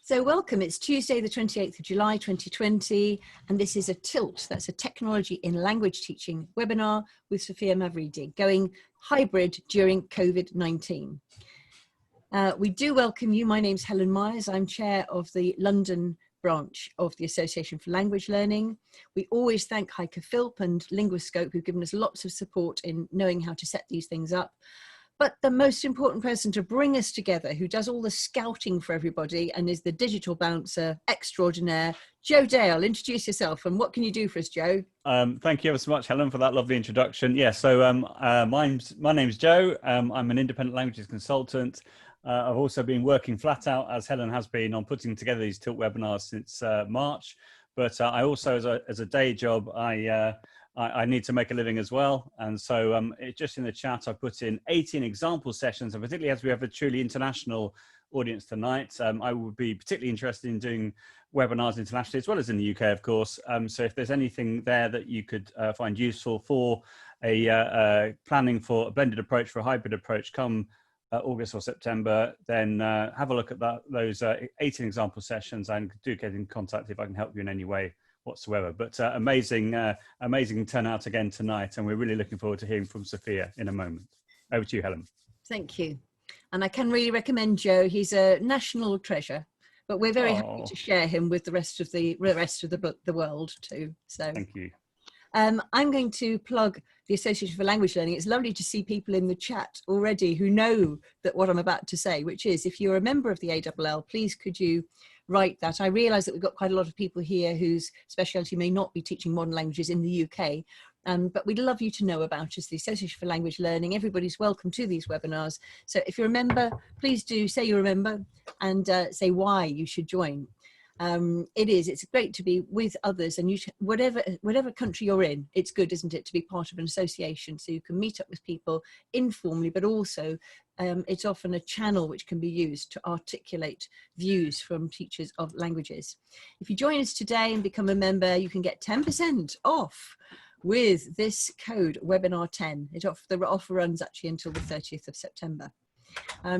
So welcome, it's Tuesday the 28th of July 2020 and this is a TILT, that's a Technology in Language Teaching webinar with Sophia Mavridi, going hybrid during COVID-19. We do welcome you. My name's Helen Myers, I'm chair of the London branch of the Association for Language Learning. We always thank Heike Philp and Linguascope who've given us lots of support in knowing how to set these things up. But the most important person to bring us together, who does all the scouting for everybody and is the digital bouncer extraordinaire, Joe Dale. Introduce yourself and what can you do for us, Joe? Thank you ever so much, Helen, for that lovely introduction. Yeah, so my name's Joe. I'm an independent languages consultant. I've also been working flat out, as Helen has been, on putting together these TILT webinars since March. But I also, as a day job, I need to make a living as well. And so just in the chat, I put in 18 example sessions, and particularly as we have a truly international audience tonight, I would be particularly interested in doing webinars internationally, as well as in the UK, of course. So if there's anything there that you could find useful for planning for a blended approach, for a hybrid approach come August or September, then have a look at those 18 example sessions and do get in contact if I can help you in any way whatsoever. But amazing turnout again tonight, and we're really looking forward to hearing from Sophia in a moment. Over to you, Helen. Thank you. And I can really recommend Joe. He's a national treasure, but we're very happy to share him with the rest of the world too. So thank you. I'm going to plug the Association for Language Learning. It's lovely to see people in the chat already who know that what I'm about to say, which is, if you're a member of the ALL, please could you write that. I realise that we've got quite a lot of people here whose speciality may not be teaching modern languages in the UK, but we'd love you to know about us, the Association for Language Learning. Everybody's welcome to these webinars. So if you're a member, please do say you're a member and say why you should join. It's great to be with others, and whatever country you're in, it's good, isn't it, to be part of an association so you can meet up with people informally, but also it's often a channel which can be used to articulate views from teachers of languages. If you join us today and become a member, you can get 10% off with this code webinar10. The offer runs actually until the 30th of September.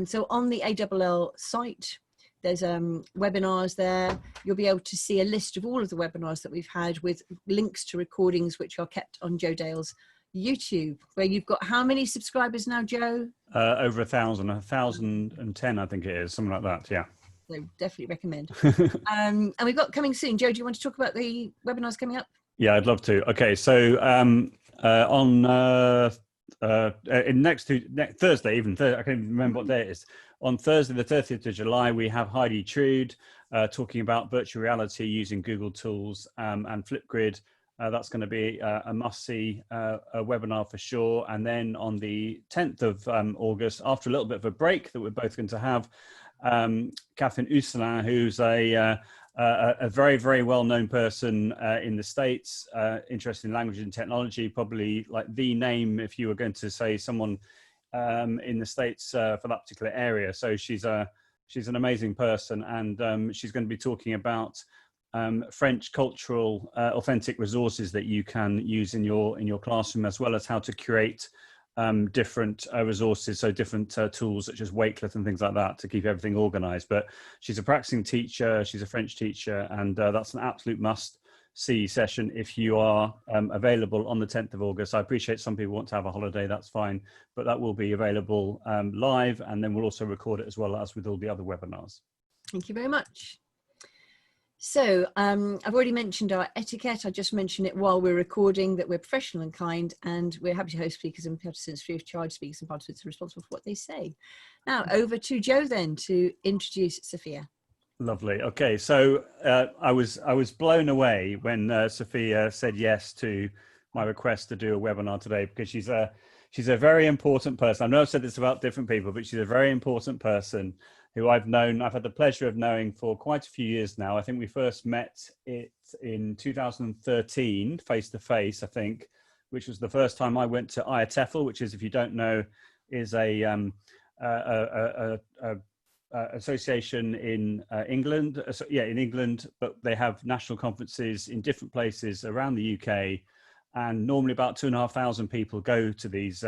So on the ALL site, there's webinars there. You'll be able to see a list of all of the webinars that we've had with links to recordings which are kept on Joe Dale's YouTube, where you've got how many subscribers now, Joe? Over 1,010, I think it is, something like that, yeah. So definitely recommend. And we've got coming soon. Joe, do you want to talk about the webinars coming up? Yeah, I'd love to. Okay, so on next Thursday, I can't even remember what day it is. On Thursday, the 30th of July, we have Heidi Trude talking about virtual reality using Google Tools and Flipgrid. That's going to be a must-see webinar for sure. And then on the 10th of August, after a little bit of a break that we're both going to have, Catherine Usselin, who's a very, very well-known person in the States, interested in language and technology, probably like the name if you were going to say someone in the States for that particular area. So she's an amazing person, and she's going to be talking about French cultural authentic resources that you can use in your classroom, as well as how to create different resources, so different tools such as Wakelet and things like that to keep everything organized. But she's a practicing teacher, she's a French teacher, and that's an absolute must-see session if you are available on the 10th of August. I appreciate some people want to have a holiday, that's fine, but that will be available live, and then we'll also record it as well as with all the other webinars. Thank you very much. So I've already mentioned our etiquette. I just mentioned it while we're recording, that we're professional and kind, and we're happy to host speakers and participants free of charge. Speakers and participants are responsible for what they say. Now over to Joe then to introduce Sophia. Lovely. Okay, so I was blown away when Sophia said yes to my request to do a webinar today, because she's a very important person. I know I've said this about different people, but she's a very important person who I've had the pleasure of knowing for quite a few years now. I think we first met in 2013, face to face, I think, which was the first time I went to IATEFL, which is, if you don't know, is a association in England. In England, but they have national conferences in different places around the UK, and normally about 2,500 people go to these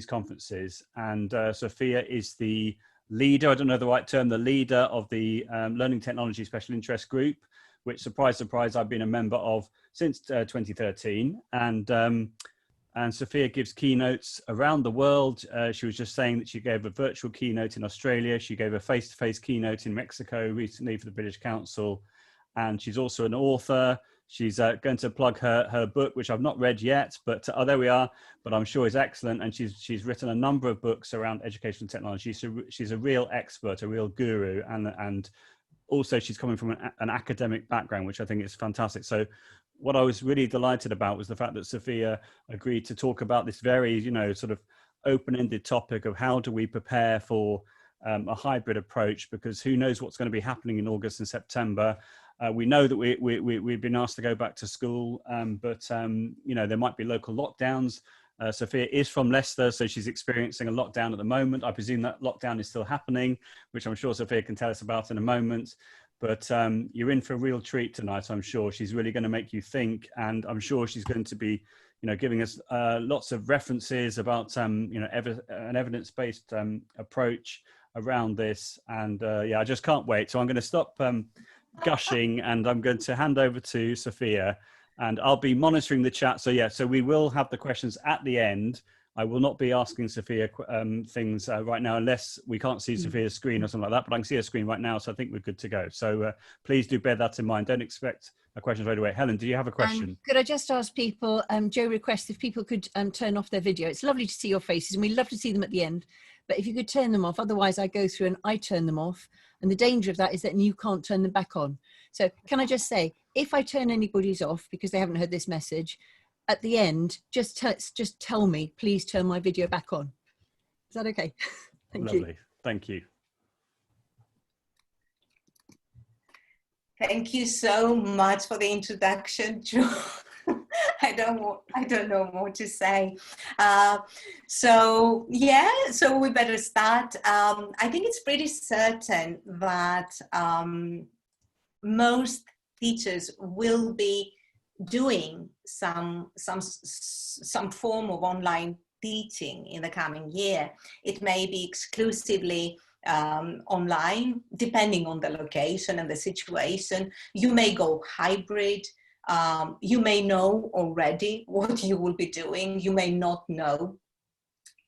conferences. And Sophia is the leader, I don't know the right term, the leader of the Learning Technology Special Interest Group, which, surprise, surprise, I've been a member of since 2013. And Sophia gives keynotes around the world. She was just saying that she gave a virtual keynote in Australia. She gave a face-to-face keynote in Mexico recently for the British Council. And she's also an author. She's going to plug her book, which I've not read yet, but there we are. But I'm sure is excellent. And she's written a number of books around educational technology. She's a real expert, a real guru, and also she's coming from an academic background, which I think is fantastic. So what I was really delighted about was the fact that Sophia agreed to talk about this very, sort of open-ended topic of how do we prepare for a hybrid approach, because who knows what's going to be happening in August and September. We know that we've been asked to go back to school, but there might be local lockdowns. Sophia is from Leicester, so she's experiencing a lockdown at the moment. I presume that lockdown is still happening, which I'm sure Sophia can tell us about in a moment. But you're in for a real treat tonight, I'm sure. She's really going to make you think, and I'm sure she's going to be, giving us lots of references about, an evidence-based approach around this. And yeah, I just can't wait. So I'm going to stop gushing, and I'm going to hand over to Sophia, and I'll be monitoring the chat. So yeah, so we will have the questions at the end. I will not be asking Sophia things right now, unless we can't see Sophia's screen or something like that, but I can see her screen right now, so I think we're good to go. So please do bear that in mind. Don't expect a question right away. Helen, do you have a question? Could I just ask people, Joe requests if people could turn off their video. It's lovely to see your faces, and we love to see them at the end, but if you could turn them off, otherwise I go through and I turn them off, and the danger of that is that you can't turn them back on. So can I just say, if I turn anybody's off because they haven't heard this message, at the end, just tell me, please turn my video back on. Is that okay? Thank you. Lovely. Thank you. Thank you so much for the introduction, Joe. I don't know what to say. So yeah, so we better start. I think it's pretty certain that most teachers will be doing some form of online teaching in the coming year. It may be exclusively online, depending on the location and the situation. You may go hybrid. You may know already what you will be doing. You may not know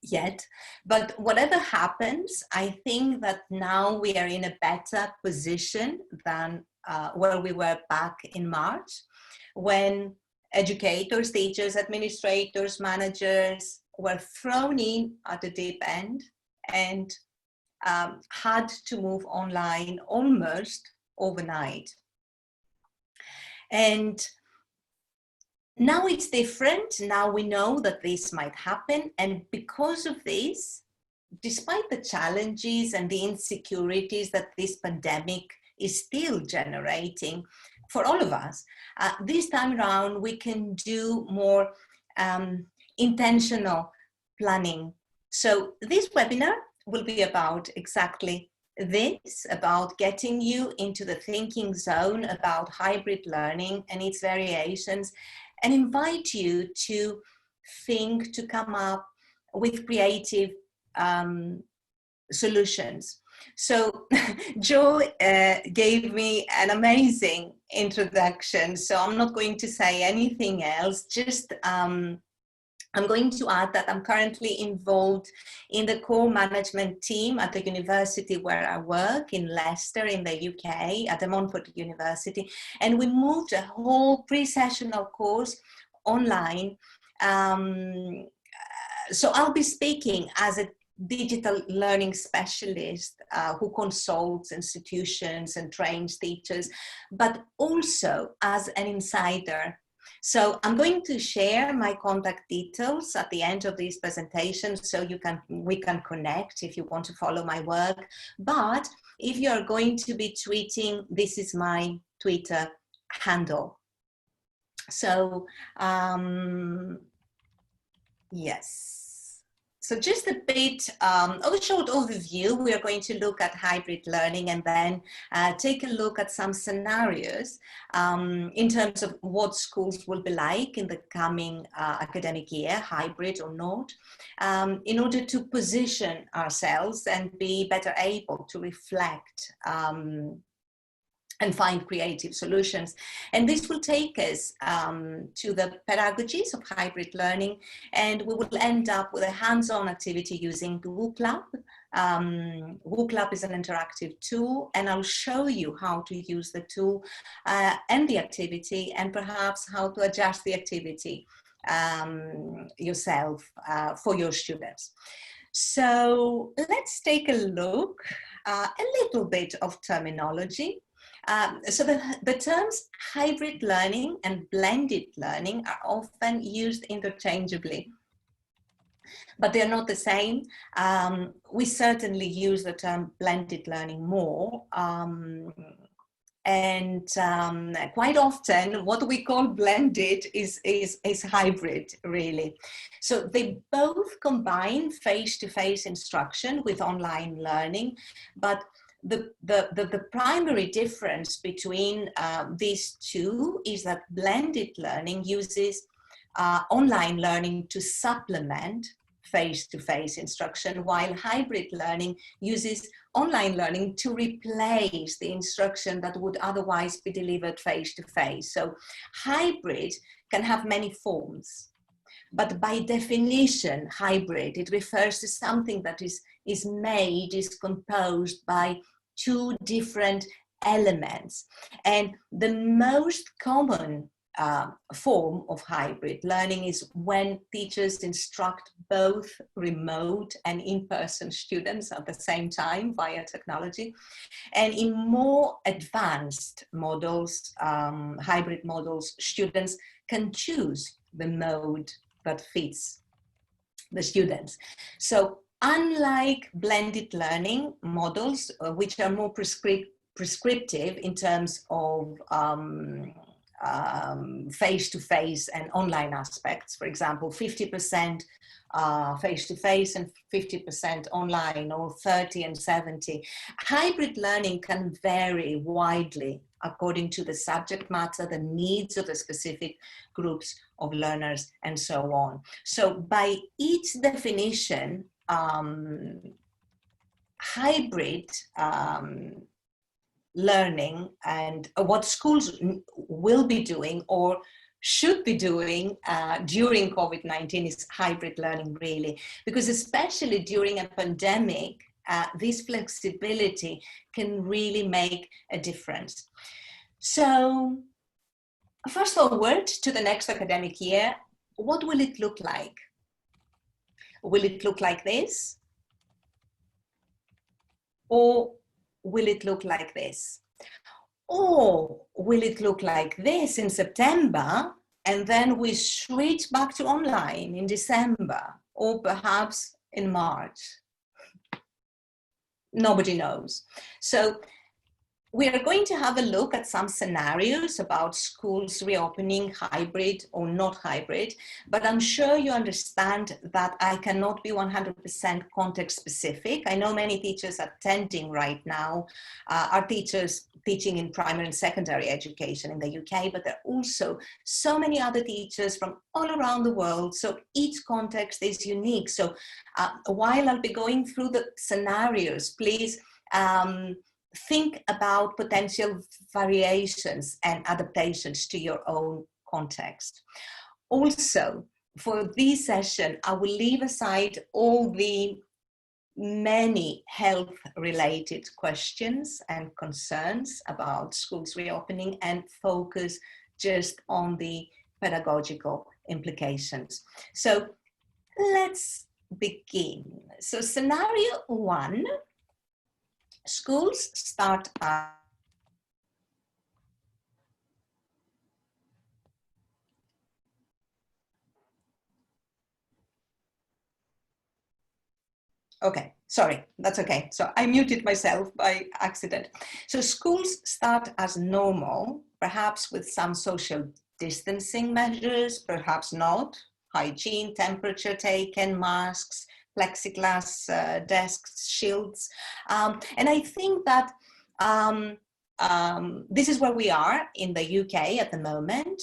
yet, but whatever happens, I think that now we are in a better position than where we were back in March, when educators, teachers, administrators, managers were thrown in at the deep end and had to move online almost overnight. And now it's different. Now we know that this might happen. And because of this, despite the challenges and the insecurities that this pandemic is still generating for all of us, this time around we can do more intentional planning. So this webinar will be about exactly this, about getting you into the thinking zone about hybrid learning and its variations, and invite you to think, to come up with creative solutions. So Joe gave me an amazing introduction, so I'm not going to say anything else, just I'm going to add that I'm currently involved in the core management team at the university where I work in Leicester in the UK, at the Montfort University, and we moved a whole pre-sessional course online. So I'll be speaking as a digital learning specialist who consults institutions and trains teachers, but also as an insider. So I'm going to share my contact details at the end of this presentation, so we can connect if you want to follow my work. But if you're going to be tweeting, this is my Twitter handle. So yes. So just a bit of a short overview. We are going to look at hybrid learning and then take a look at some scenarios in terms of what schools will be like in the coming academic year, hybrid or not, in order to position ourselves and be better able to reflect and find creative solutions. And this will take us to the pedagogies of hybrid learning, and we will end up with a hands-on activity using WooClub. WooClub is an interactive tool, and I'll show you how to use the tool and the activity, and perhaps how to adjust the activity yourself for your students. So let's take a look, a little bit of terminology. So the terms hybrid learning and blended learning are often used interchangeably, but they're not the same. We certainly use the term blended learning more. And quite often what we call blended is hybrid, really. So they both combine face-to-face instruction with online learning, but the primary difference between these two is that blended learning uses online learning to supplement face-to-face instruction, while hybrid learning uses online learning to replace the instruction that would otherwise be delivered face-to-face. So hybrid can have many forms, but by definition, hybrid, it refers to something that is composed by two different elements. And the most common form of hybrid learning is when teachers instruct both remote and in-person students at the same time via technology. And in more advanced models, hybrid models, students can choose the mode that fits the students. So unlike blended learning models, which are more prescriptive in terms of face-to-face and online aspects, for example, 50% face-to-face and 50% online, or 30 and 70. Hybrid learning can vary widely according to the subject matter, the needs of the specific groups of learners, and so on. So by its definition, hybrid learning and what schools will be doing or should be doing during COVID-19 is hybrid learning, really, because especially during a pandemic, this flexibility can really make a difference. So fast forward to the next academic year, what will it look like? Will it look like this? Or will it look like this? Or will it look like this in September, and then we switch back to online in December, or perhaps in March? Nobody knows. So we are going to have a look at some scenarios about schools reopening, hybrid or not hybrid, but I'm sure you understand that I cannot be 100% context specific. I know many teachers attending right now are teachers teaching in primary and secondary education in the UK, but there are also so many other teachers from all around the world. So each context is unique. So while I'll be going through the scenarios, please think about potential variations and adaptations to your own context. Also, for this session, I will leave aside all the many health-related questions and concerns about schools reopening and focus just on the pedagogical implications. So let's begin. So scenario one, schools start okay, sorry, that's okay. So I muted myself by accident. So schools start as normal, perhaps with some social distancing measures, perhaps not, hygiene, temperature taken, masks, plexiglass desks, shields. And I think that this is where we are in the UK at the moment.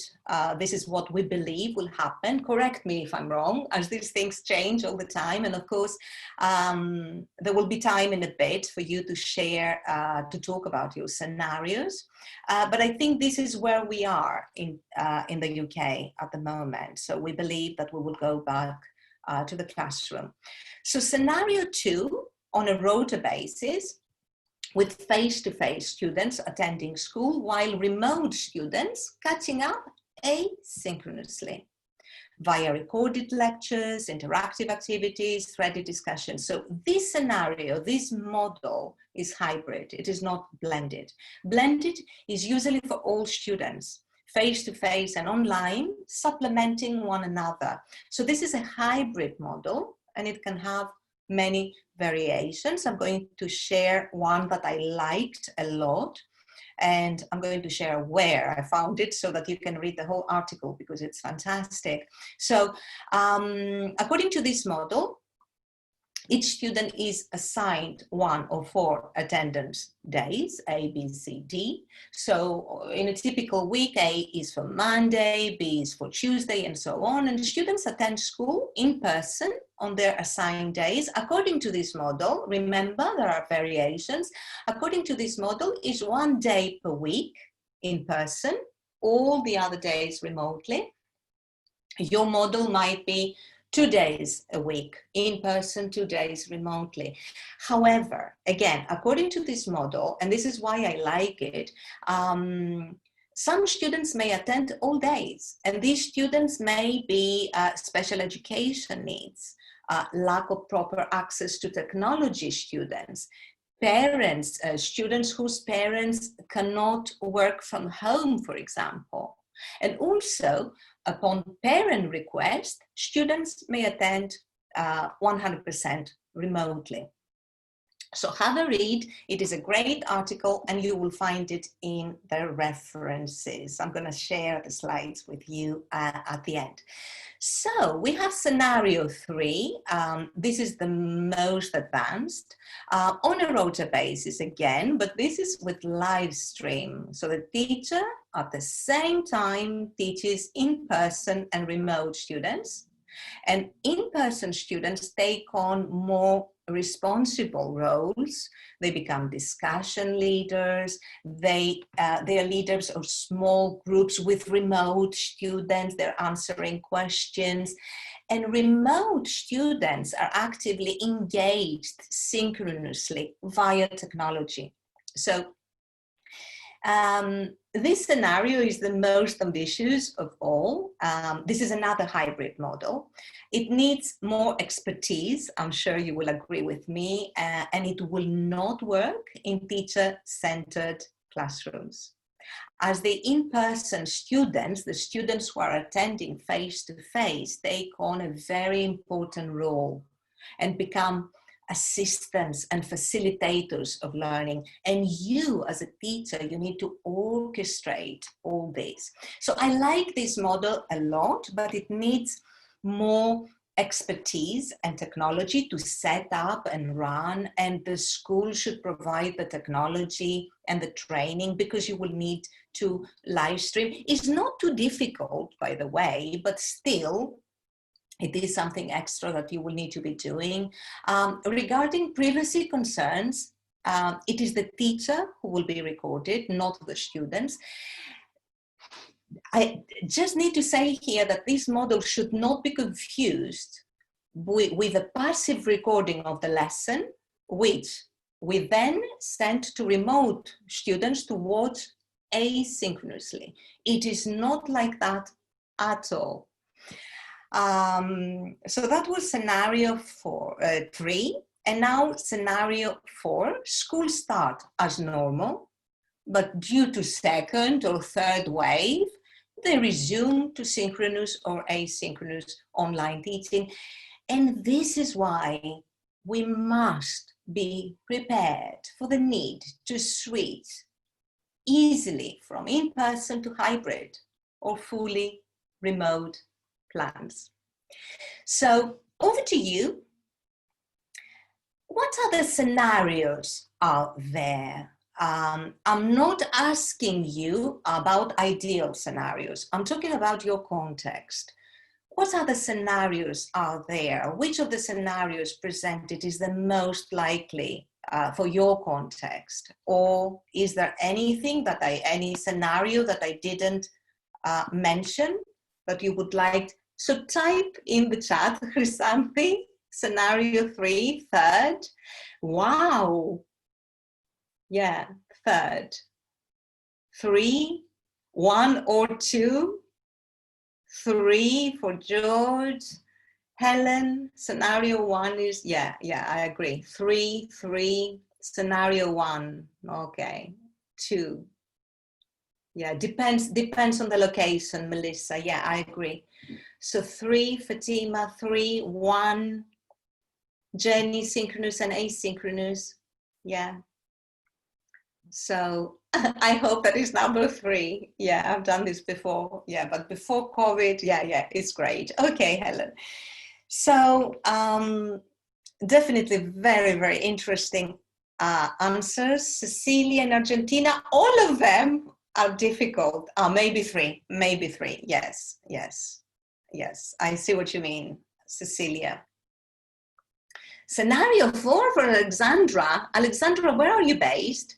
This is what we believe will happen. Correct me if I'm wrong, as these things change all the time. And of course, there will be time in a bit for you to share, to talk about your scenarios. But I think this is where we are in the UK at the moment. So we believe that we will go back to the classroom. So scenario 2, on a rota basis, with face-to-face students attending school, while remote students catching up asynchronously via recorded lectures, interactive activities, threaded discussions. So this scenario, this model is hybrid. It is not blended. Blended is usually for all students, face-to-face and online, supplementing one another. So this is a hybrid model, and it can have many variations. I'm going to share one that I liked a lot, and I'm going to share where I found it so that you can read the whole article because it's fantastic. So according to this model, each student is assigned 1 or 4 attendance days, A, B, C, D. So in a typical week, A is for Monday, B is for Tuesday, and so on. And students attend school in person on their assigned days. According to this model, remember there are variations. According to this model, is 1 day per week in person, all the other days remotely. Your model might be 2 days a week in person, 2 days remotely. However, again, according to this model, and this is why I like it, some students may attend all days, and these students may be special education needs, lack of proper access to technology students, parents, students whose parents cannot work from home, for example. And also, upon parent request, students may attend 100% remotely. So have a read. It is a great article, and you will find it in the references. I'm going to share the slides with you at the end. So we have scenario 3. This is the most advanced on a rota basis again, but this is with live stream. So the teacher at the same time teaches in-person and remote students. And in-person students take on more responsible roles. They become discussion leaders. They are leaders of small groups with remote students. They're answering questions. And remote students are actively engaged synchronously via technology. So this scenario is the most ambitious of all. This is another hybrid model. It needs more expertise, I'm sure you will agree with me, and it will not work in teacher-centered classrooms. As the in-person students, the students who are attending face-to-face, take on a very important role and become assistants and facilitators of learning. And you as a teacher, you need to orchestrate all this. So I like this model a lot, but it needs more expertise and technology to set up and run, and the school should provide the technology and the training, because you will need to live stream. It's not too difficult, by the way, but still it is something extra that you will need to be doing. Regarding privacy concerns, it is the teacher who will be recorded, not the students. I just need to say here that this model should not be confused with a passive recording of the lesson, which we then send to remote students to watch asynchronously. It is not like that at all. So that was scenario 3. And now scenario 4, school start as normal, but due to second or third wave, they resume to synchronous or asynchronous online teaching. And this is why we must be prepared for the need to switch easily from in-person to hybrid or fully remote plans. So over to you. what other scenarios are there? I'm not asking you about ideal scenarios. I'm talking about your context. What other scenarios are there? Which of the scenarios presented is the most likely for your context? Or is there anything that any scenario that I didn't mention that you would like? So type in the chat, Chrysanthi, scenario 3, third. Wow. Yeah, third. 3, 1 or 2. 3 for George. Helen, scenario 1 is, yeah, I agree. 3, scenario 1, okay. 2. Yeah, depends on the location, Melissa. Yeah, I agree. So 3, Fatima, 3, 1, Jenny, synchronous and asynchronous. Yeah. So I hope that is number 3. Yeah, I've done this before. Yeah, but before COVID, yeah, it's great. Okay, Helen. So definitely very, very interesting answers. Cecilia in Argentina, all of them are difficult. Maybe 3, yes. I see what you mean, Cecilia. Scenario 4 for Alexandra. Alexandra, where are you based?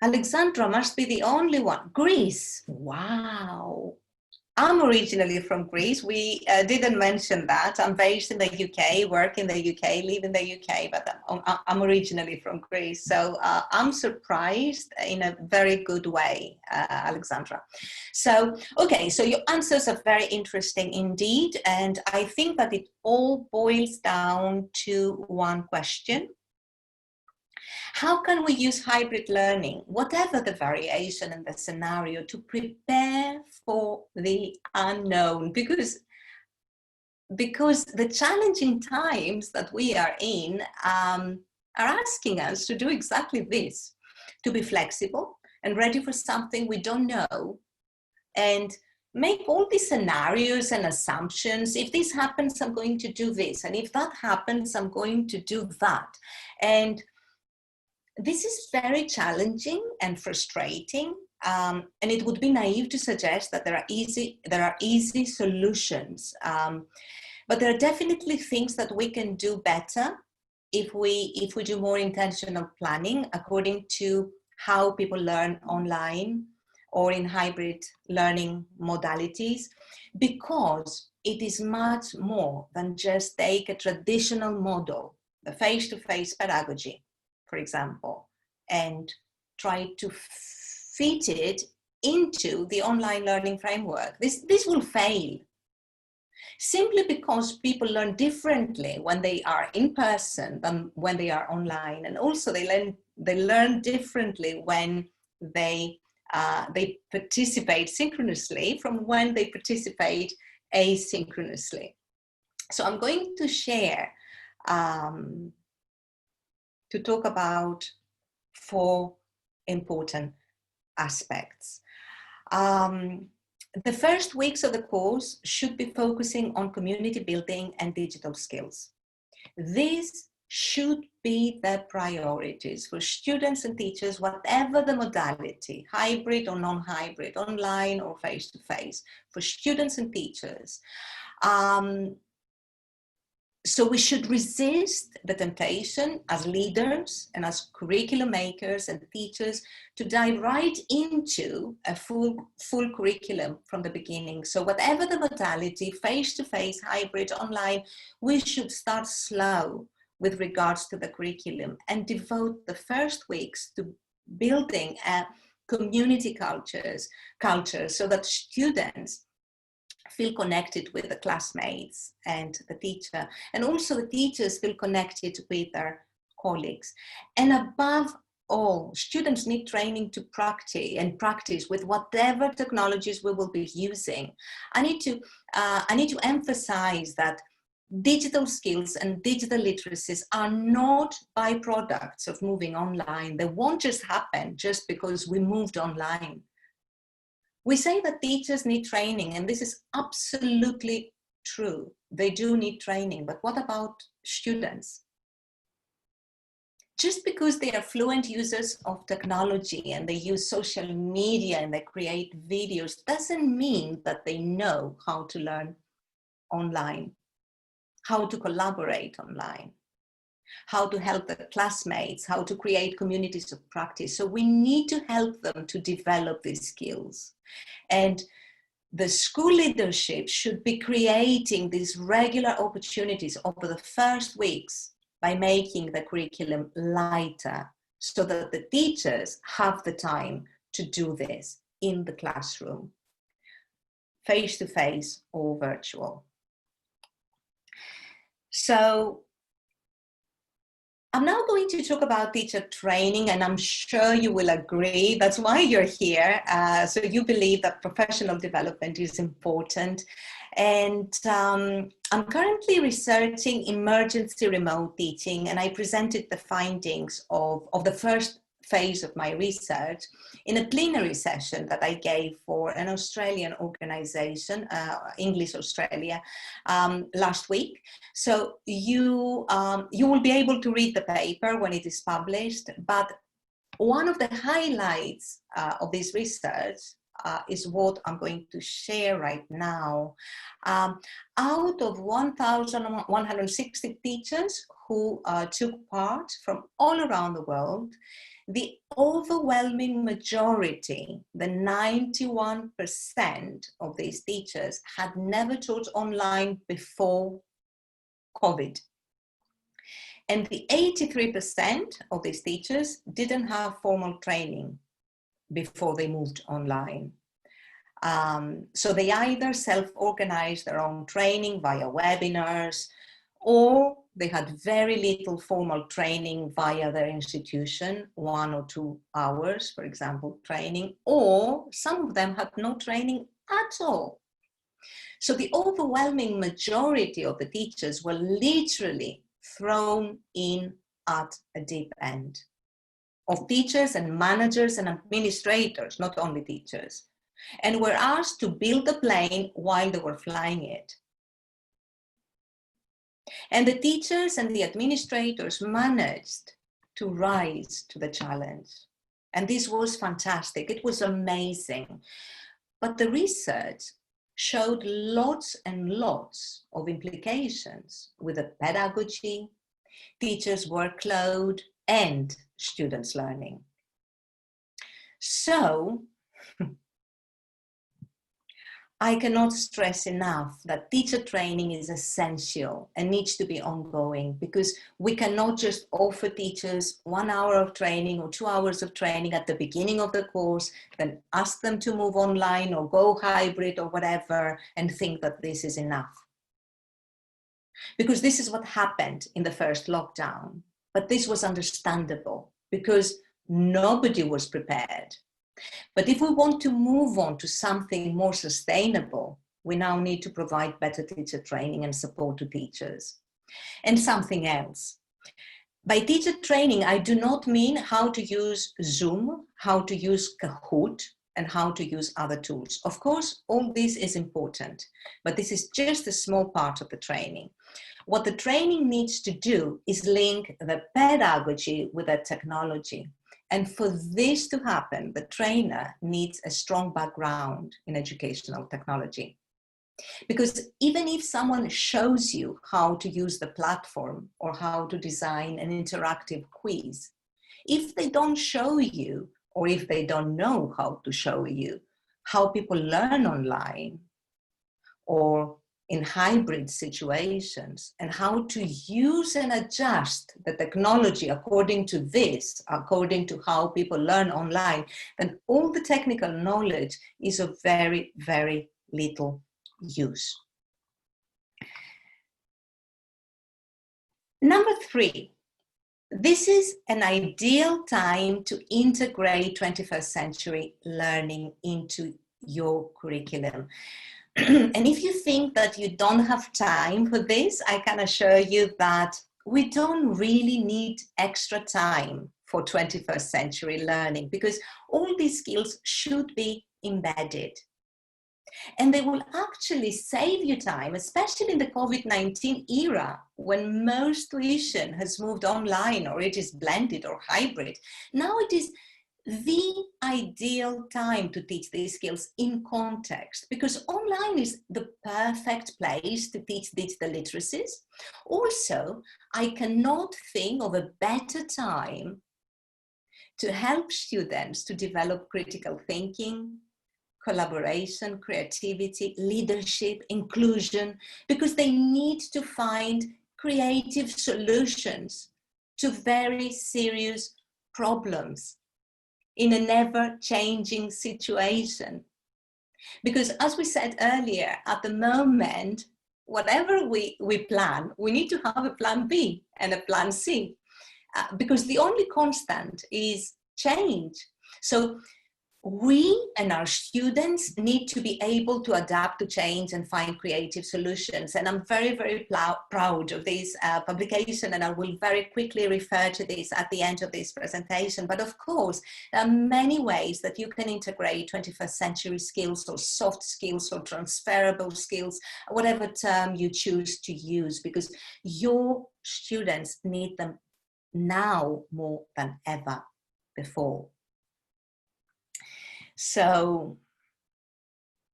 Alexandra must be the only one. Greece. Wow. I'm originally from Greece. We didn't mention that. I'm based in the UK, work in the UK, live in the UK, but I'm originally from Greece. So I'm surprised in a very good way, Alexandra. So, okay, so your answers are very interesting indeed. And I think that it all boils down to one question. How can we use hybrid learning, whatever the variation in the scenario, to prepare for the unknown? Because the challenging times that we are in are asking us to do exactly this, to be flexible and ready for something we don't know, and make all these scenarios and assumptions. If this happens, I'm going to do this. And if that happens, I'm going to do that. And this is very challenging and frustrating, and it would be naive to suggest that there are easy solutions. But there are definitely things that we can do better if we do more intentional planning according to how people learn online or in hybrid learning modalities, because it is much more than just take a traditional model, the face-to-face pedagogy, for example, and try to fit it into the online learning framework. This will fail, simply because people learn differently when they are in person than when they are online. And also they learn differently when they participate synchronously from when they participate asynchronously. So I'm going to share to talk about 4 important aspects. The first weeks of the course should be focusing on community building and digital skills. These should be the priorities for students and teachers, whatever the modality, hybrid or non-hybrid, online or face-to-face, for students and teachers. So we should resist the temptation as leaders and as curriculum makers and teachers to dive right into a full curriculum from the beginning. So whatever the modality, face-to-face, hybrid, online, we should start slow with regards to the curriculum and devote the first weeks to building a community culture so that students feel connected with the classmates and the teacher, and also the teachers feel connected with their colleagues. And above all, students need training to practice with whatever technologies we will be using. I need to emphasize that digital skills and digital literacies are not byproducts of moving online. They won't just happen just because we moved online. We say that teachers need training, and this is absolutely true. they do need training, but what about students? Just because they are fluent users of technology and they use social media and they create videos doesn't mean that they know how to learn online, how to collaborate online, how to help their classmates, how to create communities of practice. So we need to help them to develop these skills. And the school leadership should be creating these regular opportunities over the first weeks by making the curriculum lighter so that the teachers have the time to do this in the classroom, face-to-face or virtual. So I'm now going to talk about teacher training, and I'm sure you will agree. That's why you're here. So you believe that professional development is important. And I'm currently researching emergency remote teaching, and I presented the findings of the first phase of my research in a plenary session that I gave for an Australian organization, English Australia, last week. So you will be able to read the paper when it is published, but one of the highlights of this research is what I'm going to share right now. Out of 1,160 teachers who took part from all around the world, the overwhelming majority, the 91% of these teachers had never taught online before COVID. And the 83% of these teachers didn't have formal training before they moved online. So they either self-organized their own training via webinars, or they had very little formal training via their institution, 1 or 2 hours, for example, training, or some of them had no training at all. So the overwhelming majority of the teachers were literally thrown in at a deep end, of teachers and managers and administrators, not only teachers, and were asked to build the plane while they were flying it. And the teachers and the administrators managed to rise to the challenge. And this was fantastic. It was amazing. But the research showed lots and lots of implications with the pedagogy, teachers' workload, and students' learning. So, I cannot stress enough that teacher training is essential and needs to be ongoing, because we cannot just offer teachers 1 hour of training or 2 hours of training at the beginning of the course, then ask them to move online or go hybrid or whatever and think that this is enough. Because this is what happened in the first lockdown. But this was understandable because nobody was prepared. But if we want to move on to something more sustainable, we now need to provide better teacher training and support to teachers. And something else. By teacher training, I do not mean how to use Zoom, how to use Kahoot, and how to use other tools. Of course, all this is important, but this is just a small part of the training. What the training needs to do is link the pedagogy with the technology. And for this to happen, the trainer needs a strong background in educational technology. Because even if someone shows you how to use the platform or how to design an interactive quiz, if they don't show you, or if they don't know how to show you how people learn online or in hybrid situations, and how to use and adjust the technology according to this, according to how people learn online, then all the technical knowledge is of very, very little use. Number 3, this is an ideal time to integrate 21st century learning into your curriculum. And if you think that you don't have time for this, I can assure you that we don't really need extra time for 21st century learning, because all these skills should be embedded. And they will actually save you time, especially in the COVID-19 era, when most tuition has moved online, or it is blended or hybrid. Now it is the ideal time to teach these skills in context, because online is the perfect place to teach digital literacies. Also, I cannot think of a better time to help students to develop critical thinking, collaboration, creativity, leadership, inclusion, because they need to find creative solutions to very serious problems in an ever-changing situation. Because as we said earlier, at the moment, whatever we plan, we need to have a plan B and a plan C, because the only constant is change. So we and our students need to be able to adapt to change and find creative solutions. And I'm very, very proud of this publication, and I will very quickly refer to this at the end of this presentation. But of course, there are many ways that you can integrate 21st century skills, or soft skills, or transferable skills, whatever term you choose to use, because your students need them now more than ever before. So,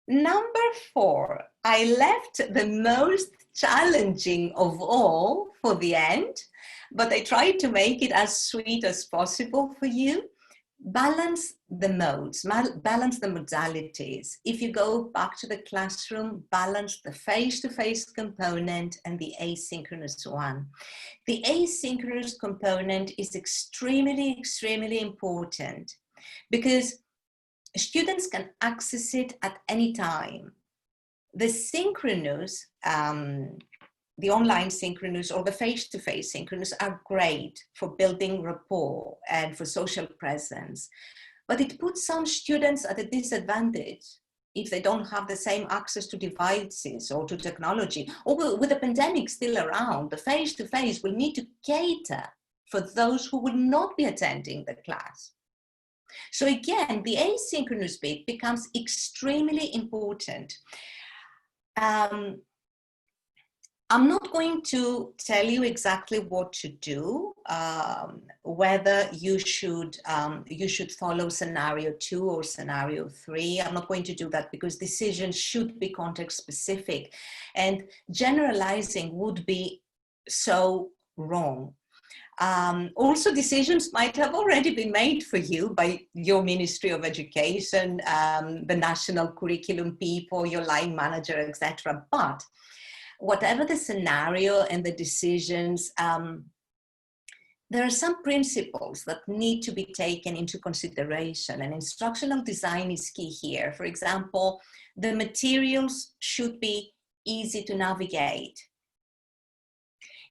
number 4, I left the most challenging of all for the end, but I tried to make it as sweet as possible for you. Balance the modes, balance the modalities. If you go back to the classroom, balance the face-to-face component and the asynchronous one. The asynchronous component is extremely, extremely important, because students can access it at any time. The synchronous, the online synchronous or the face-to-face synchronous are great for building rapport and for social presence, but it puts some students at a disadvantage if they don't have the same access to devices or to technology. Or with the pandemic still around, the face-to-face will need to cater for those who would not be attending the class. So again, the asynchronous bit becomes extremely important. I'm not going to tell you exactly what to do, whether you should follow scenario 2 or scenario 3. I'm not going to do that, because decisions should be context specific, and generalizing would be so wrong. Also, decisions might have already been made for you by your Ministry of Education, the national curriculum people, your line manager, etc. But whatever the scenario and the decisions, there are some principles that need to be taken into consideration, and instructional design is key here. For example, the materials should be easy to navigate.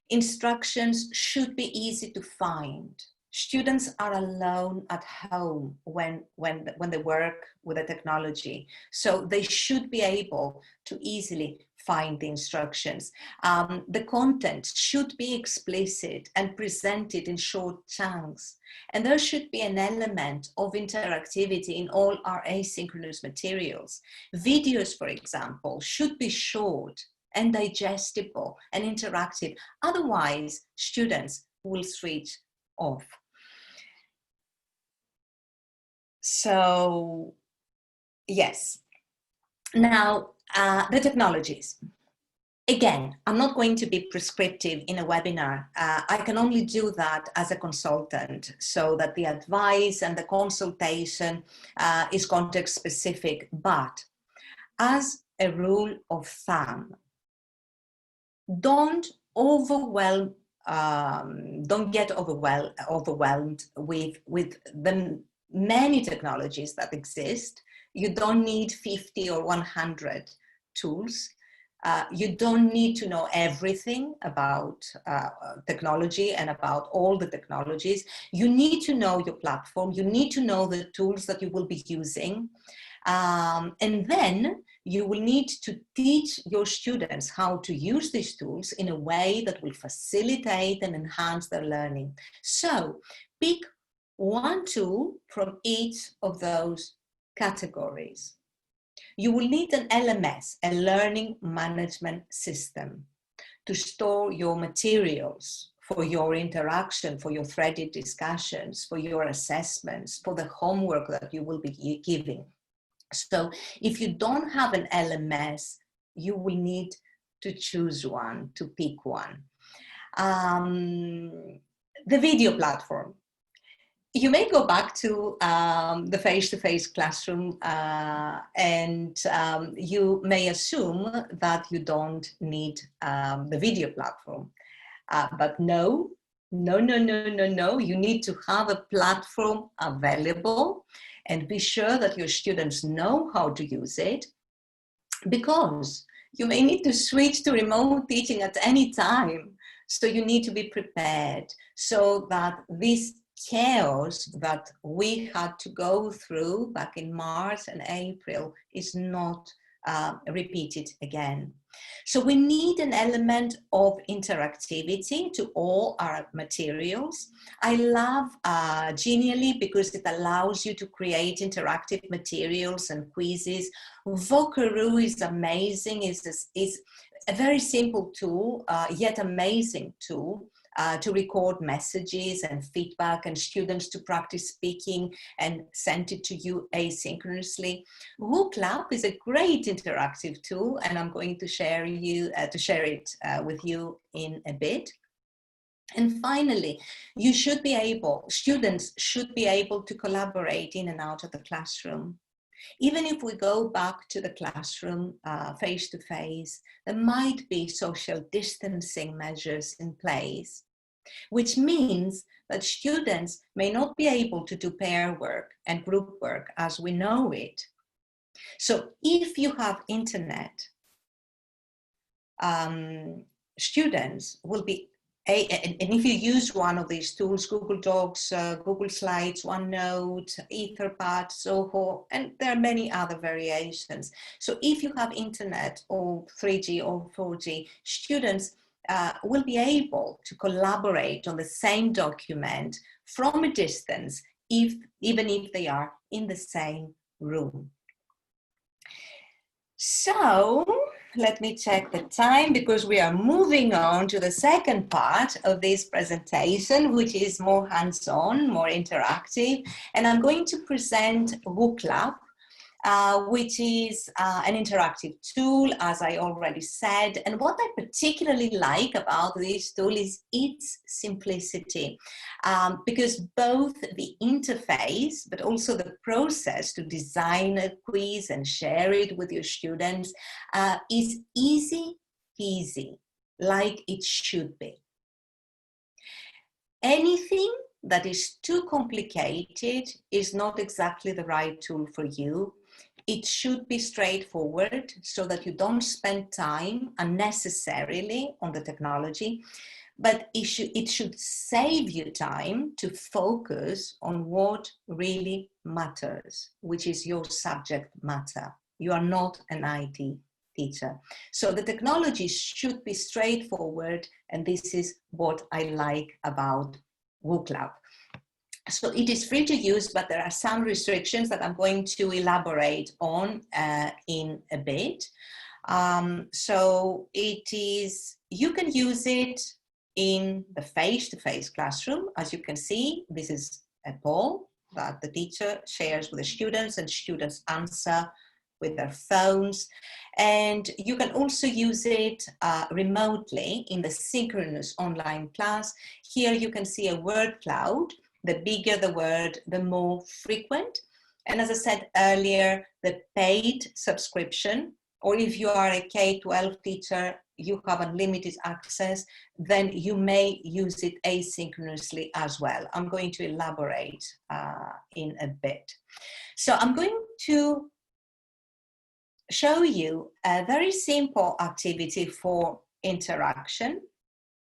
Instructions should be easy to find. Students are alone at home when they work with the technology, so they should be able to easily find the instructions. The content should be explicit and presented in short chunks, and there should be an element of interactivity in all our asynchronous materials. Videos, for example, should be short and digestible and interactive. Otherwise, students will switch off. So, yes. Now, the technologies. Again, I'm not going to be prescriptive in a webinar. I can only do that as a consultant, so that the advice and the consultation is context specific. But as a rule of thumb, don't get overwhelmed with the many technologies that exist. You don't need 50 or 100 tools. You don't need to know everything about technology and about all the technologies. You need to know your platform. You need to know the tools that you will be using. And then you will need to teach your students how to use these tools in a way that will facilitate and enhance their learning. So pick one tool from each of those categories. You will need an LMS, a learning management system, to store your materials for your interaction, for your threaded discussions, for your assessments, for the homework that you will be giving. So if you don't have an LMS, you will need to choose one, to pick one. The video platform. You may go back to the face-to-face classroom and you may assume that you don't need the video platform. But no, you need to have a platform available and be sure that your students know how to use it, because you may need to switch to remote teaching at any time. So you need to be prepared so that this chaos that we had to go through back in March and April is not repeated again. So we need an element of interactivity to all our materials. I love Genially because it allows you to create interactive materials and quizzes. Vocaroo is amazing, is a very simple tool, yet amazing tool. To record messages and feedback, and students to practice speaking and send it to you asynchronously. WooClap is a great interactive tool, and I'm going to share it with you in a bit. And finally, students should be able to collaborate in and out of the classroom. Even if we go back to the classroom face-to-face, there might be social distancing measures in place, which means that students may not be able to do pair work and group work as we know it. So if you have internet, students will be, and if you use one of these tools, Google Docs, Google Slides, OneNote, Etherpad, Zoho, and there are many other variations. So if you have internet or 3G or 4G, students will be able to collaborate on the same document from a distance, even if they are in the same room. So let me check the time, because we are moving on to the second part of this presentation, which is more hands-on, more interactive. And I'm going to present WooClap, which is an interactive tool, as I already said. And what I particularly like about this tool is its simplicity, because both the interface, but also the process to design a quiz and share it with your students is easy peasy, like it should be. Anything that is too complicated is not exactly the right tool for you. It should be straightforward so that you don't spend time unnecessarily on the technology, but it should save you time to focus on what really matters, which is your subject matter. You are not an IT teacher. So the technology should be straightforward, and this is what I like about WooClap. So it is free to use, but there are some restrictions that I'm going to elaborate on in a bit. So you can use it in the face-to-face classroom. As you can see, this is a poll that the teacher shares with the students, and students answer with their phones. And you can also use it remotely in the synchronous online class. Here you can see a word cloud. The bigger the word, the more frequent. And as I said earlier, the paid subscription, or if you are a K-12 teacher, you have unlimited access, then you may use it asynchronously as well. I'm going to elaborate in a bit. So I'm going to show you a very simple activity for interaction,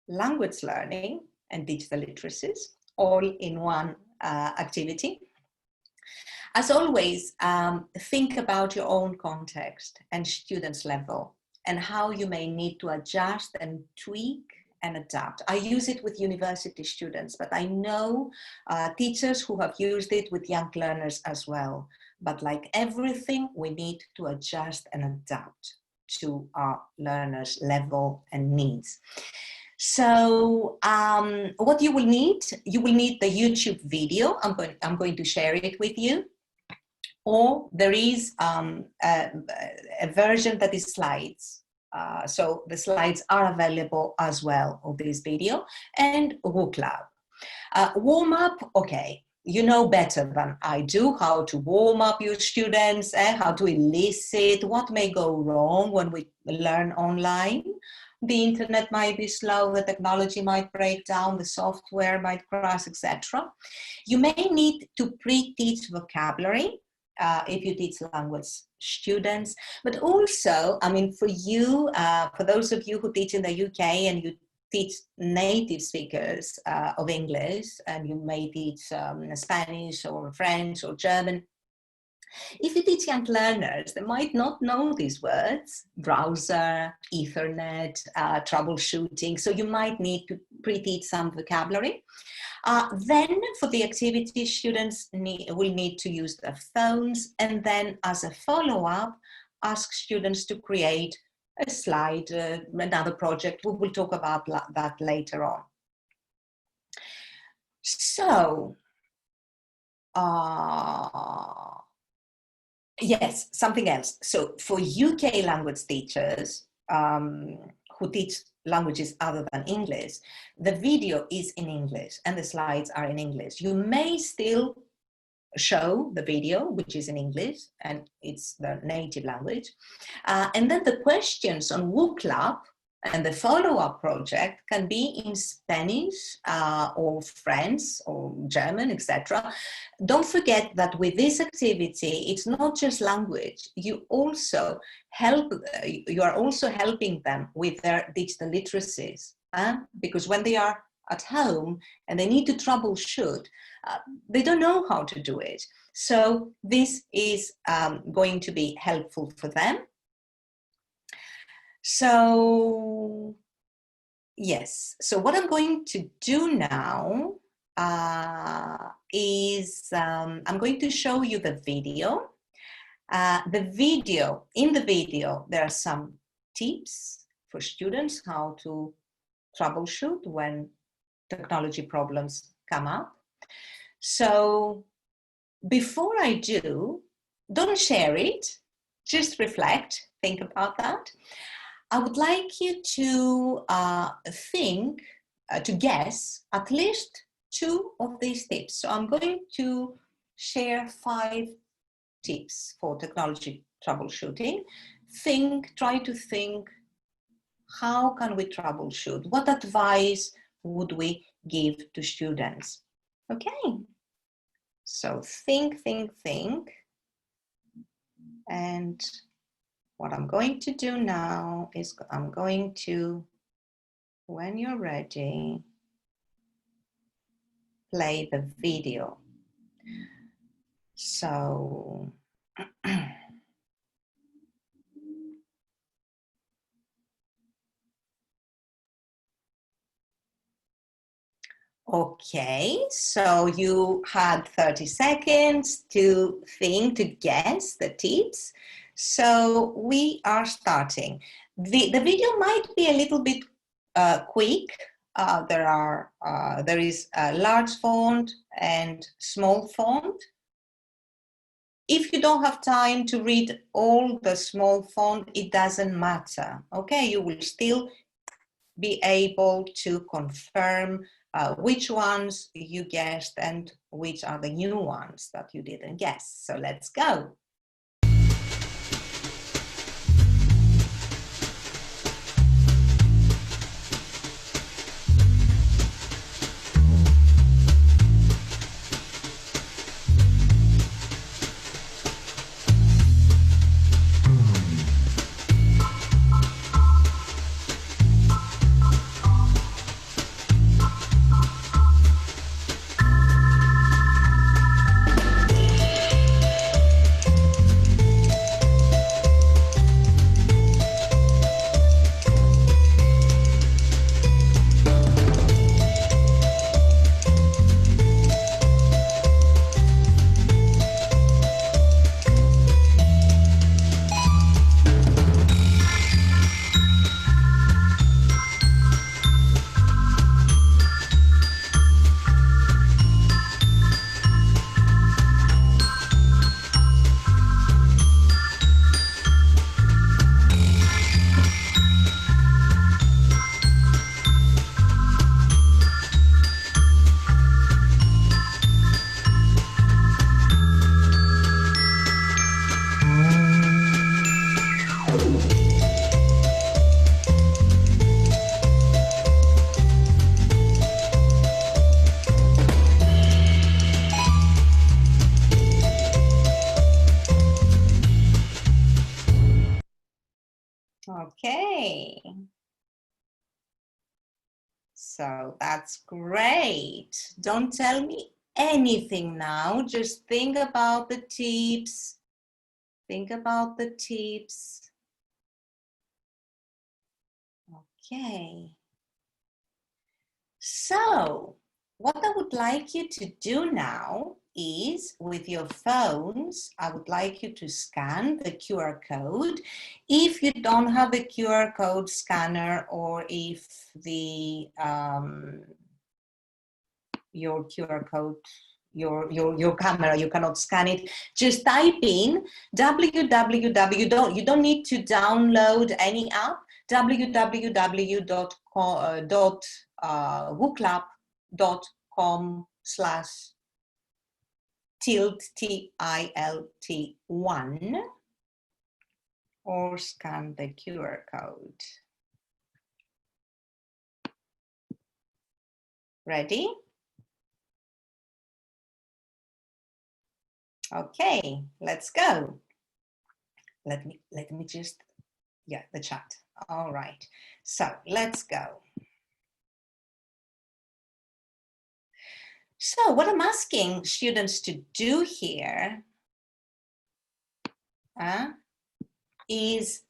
language learning, and digital literacies, all in one activity. As always, think about your own context and students' level, and how you may need to adjust and tweak and adapt. I use it with university students, but I know teachers who have used it with young learners as well. But like everything, we need to adjust and adapt to our learners' level and needs. So what you will need the YouTube video. I'm going to share it with you. Or there is a version that is slides. So the slides are available as well of this video, and WooClub. Warm up, okay. You know better than I do how to warm up your students, how to elicit what may go wrong when we learn online. The internet might be slow, the technology might break down, the software might crash, etc. You may need to pre-teach vocabulary if you teach language students, but also, I mean, for you, for those of you who teach in the UK and you teach native speakers of English, and you may teach Spanish or French or German. If you teach young learners, they might not know these words: browser, Ethernet, troubleshooting. So you might need to pre-teach some vocabulary. Then for the activity, students will need to use their phones, and then as a follow-up, ask students to create a slide, another project. We will talk about that later on. So, yes, something else. So for UK language teachers who teach languages other than English, the video is in English and the slides are in English. You may still show the video, which is in English, and it's the native language. And then the questions on WooClub and the follow-up project can be in Spanish or French or German, etc. Don't forget that with this activity, it's not just language. You are also helping them with their digital literacies, because when they are at home and they need to troubleshoot, they don't know how to do it. So this is going to be helpful for them. So yes, so what I'm going to do now is I'm going to show you the video. In the video, there are some tips for students how to troubleshoot when technology problems come up. So before I do, don't share it, just reflect, think about that. I would like you to to guess at least 2 of these tips. So I'm going to share 5 tips for technology troubleshooting. Try to think, how can we troubleshoot? What advice would we give to students? Okay, so think. And what I'm going to do now is I'm going to, when you're ready, play the video. So, okay, so you had 30 seconds to think, to guess the tips. So we are starting. The video might be a little bit quick. There is a large font and small font. If you don't have time to read all the small font, it doesn't matter. Okay, you will still be able to confirm which ones you guessed and which are the new ones that you didn't guess. So let's go. So that's great. Don't tell me anything now. Just think about the tips. Think about the tips. Okay. So what I would like you to do now is, with your phones, I would like you to scan the QR code. If you don't have a QR code scanner, or if the your QR code, your camera, you cannot scan it, just type in www. You don't need to download any app. www.wooklab.com/tilt 1, or scan the QR code. Ready? Okay, let's go. Let me just, yeah, the chat. All right, so let's go. So what I'm asking students to do here is,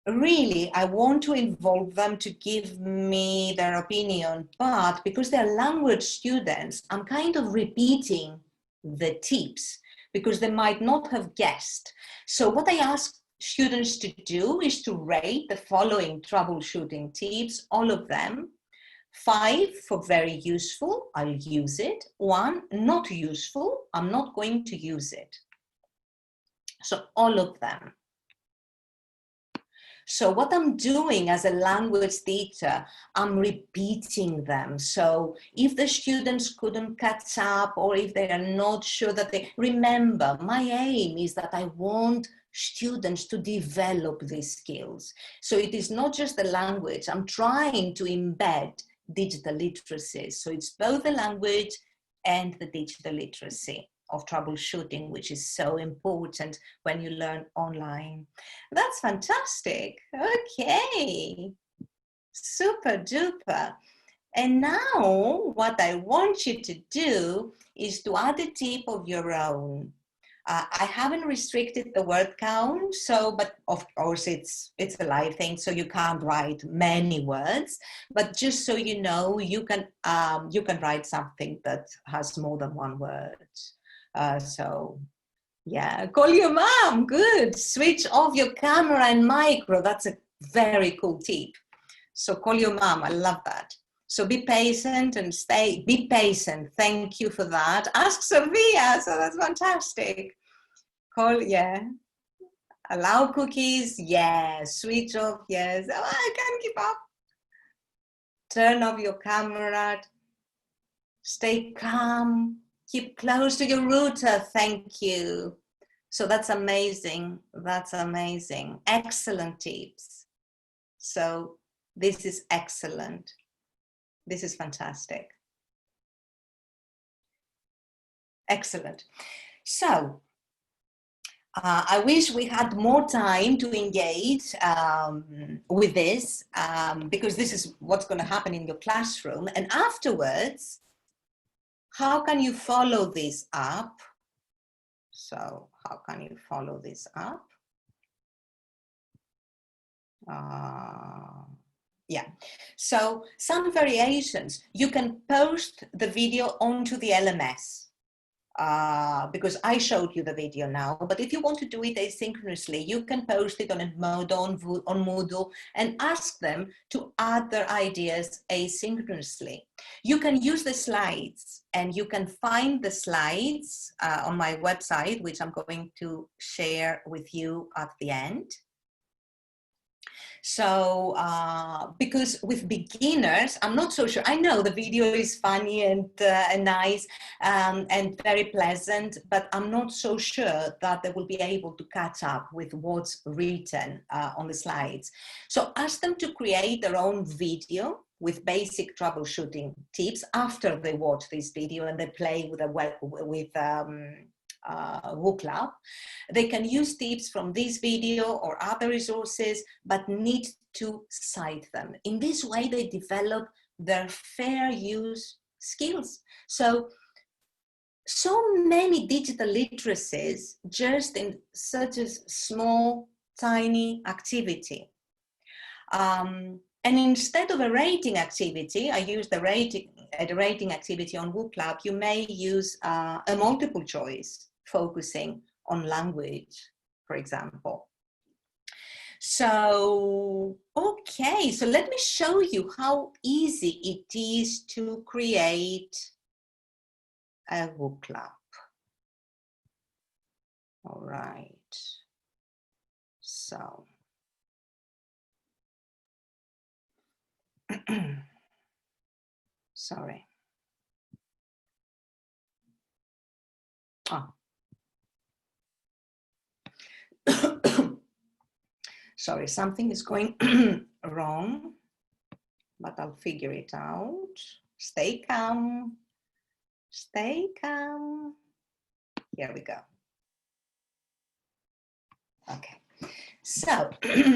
really, I want to involve them to give me their opinion, but because they're language students, I'm kind of repeating the tips because they might not have guessed. So what I ask students to do is to rate the following troubleshooting tips, all of them. 5 for very useful, I'll use it. 1, not useful, I'm not going to use it. So all of them. So what I'm doing as a language teacher, I'm repeating them. So if the students couldn't catch up, or if they are not sure that they remember, my aim is that I want students to develop these skills. So it is not just the language, I'm trying to embed digital literacy. So it's both the language and the digital literacy of troubleshooting, which is so important when you learn online. That's fantastic. Okay, super duper. And now what I want you to do is to add a tip of your own. I haven't restricted the word count, so, but of course it's a live thing, so you can't write many words, but just so you know, you can write something that has more than one word. So yeah, call your mom, good. Switch off your camera and micro, that's a very cool tip. So call your mom, I love that. So be patient and be patient. Thank you for that. Ask Sophia, so that's fantastic. Call, yeah. Allow cookies, yes. Switch off, yes. Oh, I can't keep up. Turn off your camera. Stay calm. Keep close to your router, thank you. So that's amazing, that's amazing. Excellent tips. So this is excellent. This is fantastic. Excellent. So I wish we had more time to engage with this, because this is what's going to happen in your classroom. And afterwards, how can you follow this up? So how can you follow this up? Yeah, so some variations. You can post the video onto the LMS. Because I showed you the video now, but if you want to do it asynchronously, you can post it on a Moodle, on Moodle, and ask them to add their ideas asynchronously. You can use the slides, and you can find the slides on my website, which I'm going to share with you at the end. So, because with beginners, I'm not so sure. I know the video is funny and nice and very pleasant, but I'm not so sure that they will be able to catch up with what's written on the slides. So ask them to create their own video with basic troubleshooting tips after they watch this video and they play with WooClub. They can use tips from this video or other resources, but need to cite them. In this way, they develop their fair use skills. So many digital literacies just in such a small, tiny activity. And instead of a rating activity, I use the rating activity on Whoop Lab, you may use a multiple choice focusing on language, for example. So, okay, so let me show you how easy it is to create a Whoop Lab. All right, so. Sorry. Oh. Sorry, something is going wrong, but I'll figure it out. Stay calm. Stay calm. Here we go. Okay. So,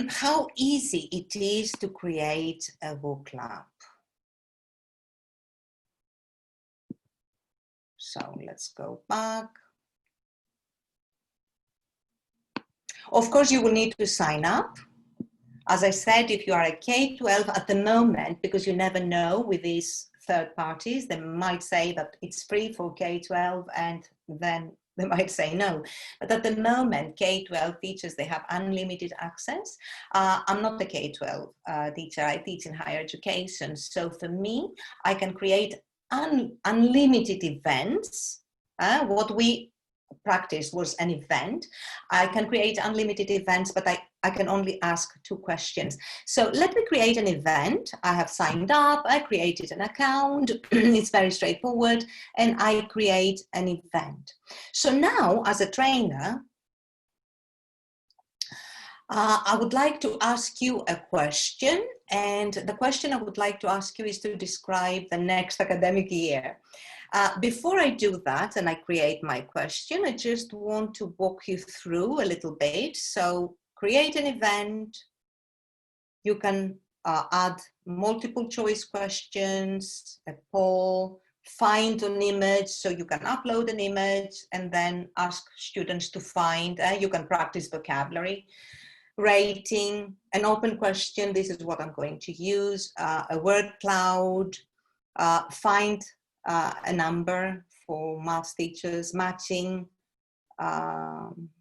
how easy it is to create a book club. So let's go back. Of course, you will need to sign up. As I said, if you are a K-12 at the moment, because you never know with these third parties, they might say that it's free for K-12 and then they might say no. But at the moment, K-12 teachers, they have unlimited access. I'm not a K-12 teacher, I teach in higher education. So for me, I can create unlimited events. What we practiced was an event. I can create unlimited events, but I can only ask 2 questions. So let me create an event. I have signed up, I created an account, it's very straightforward, and I create an event. So now, as a trainer, I would like to ask you a question, and the question I would like to ask you is to describe the next academic year. Before I do that and I create my question, I just want to walk you through a little bit. So create an event, you can add multiple choice questions, a poll, find an image, so you can upload an image and then ask students to find, you can practice vocabulary. Rating, an open question, this is what I'm going to use, a word cloud, find a number for maths teachers, matching,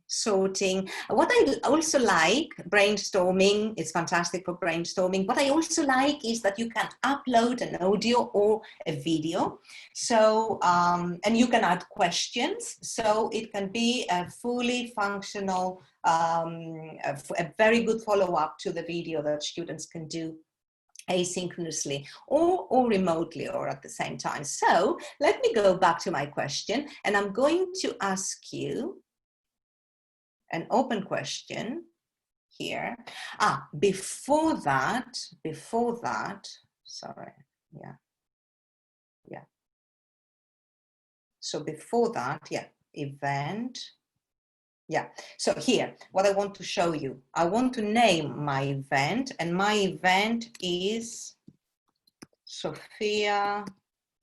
sorting. What I also like, brainstorming, it's fantastic for brainstorming. What I also like is that you can upload an audio or a video. So, and you can add questions. So it can be a fully functional, a very good follow-up to the video that students can do asynchronously or remotely or at the same time. So let me go back to my question, and I'm going to ask you an open question here. Before that, sorry, yeah. So before that, event. Yeah, so here, what I want to show you, I want to name my event, and my event is Sophia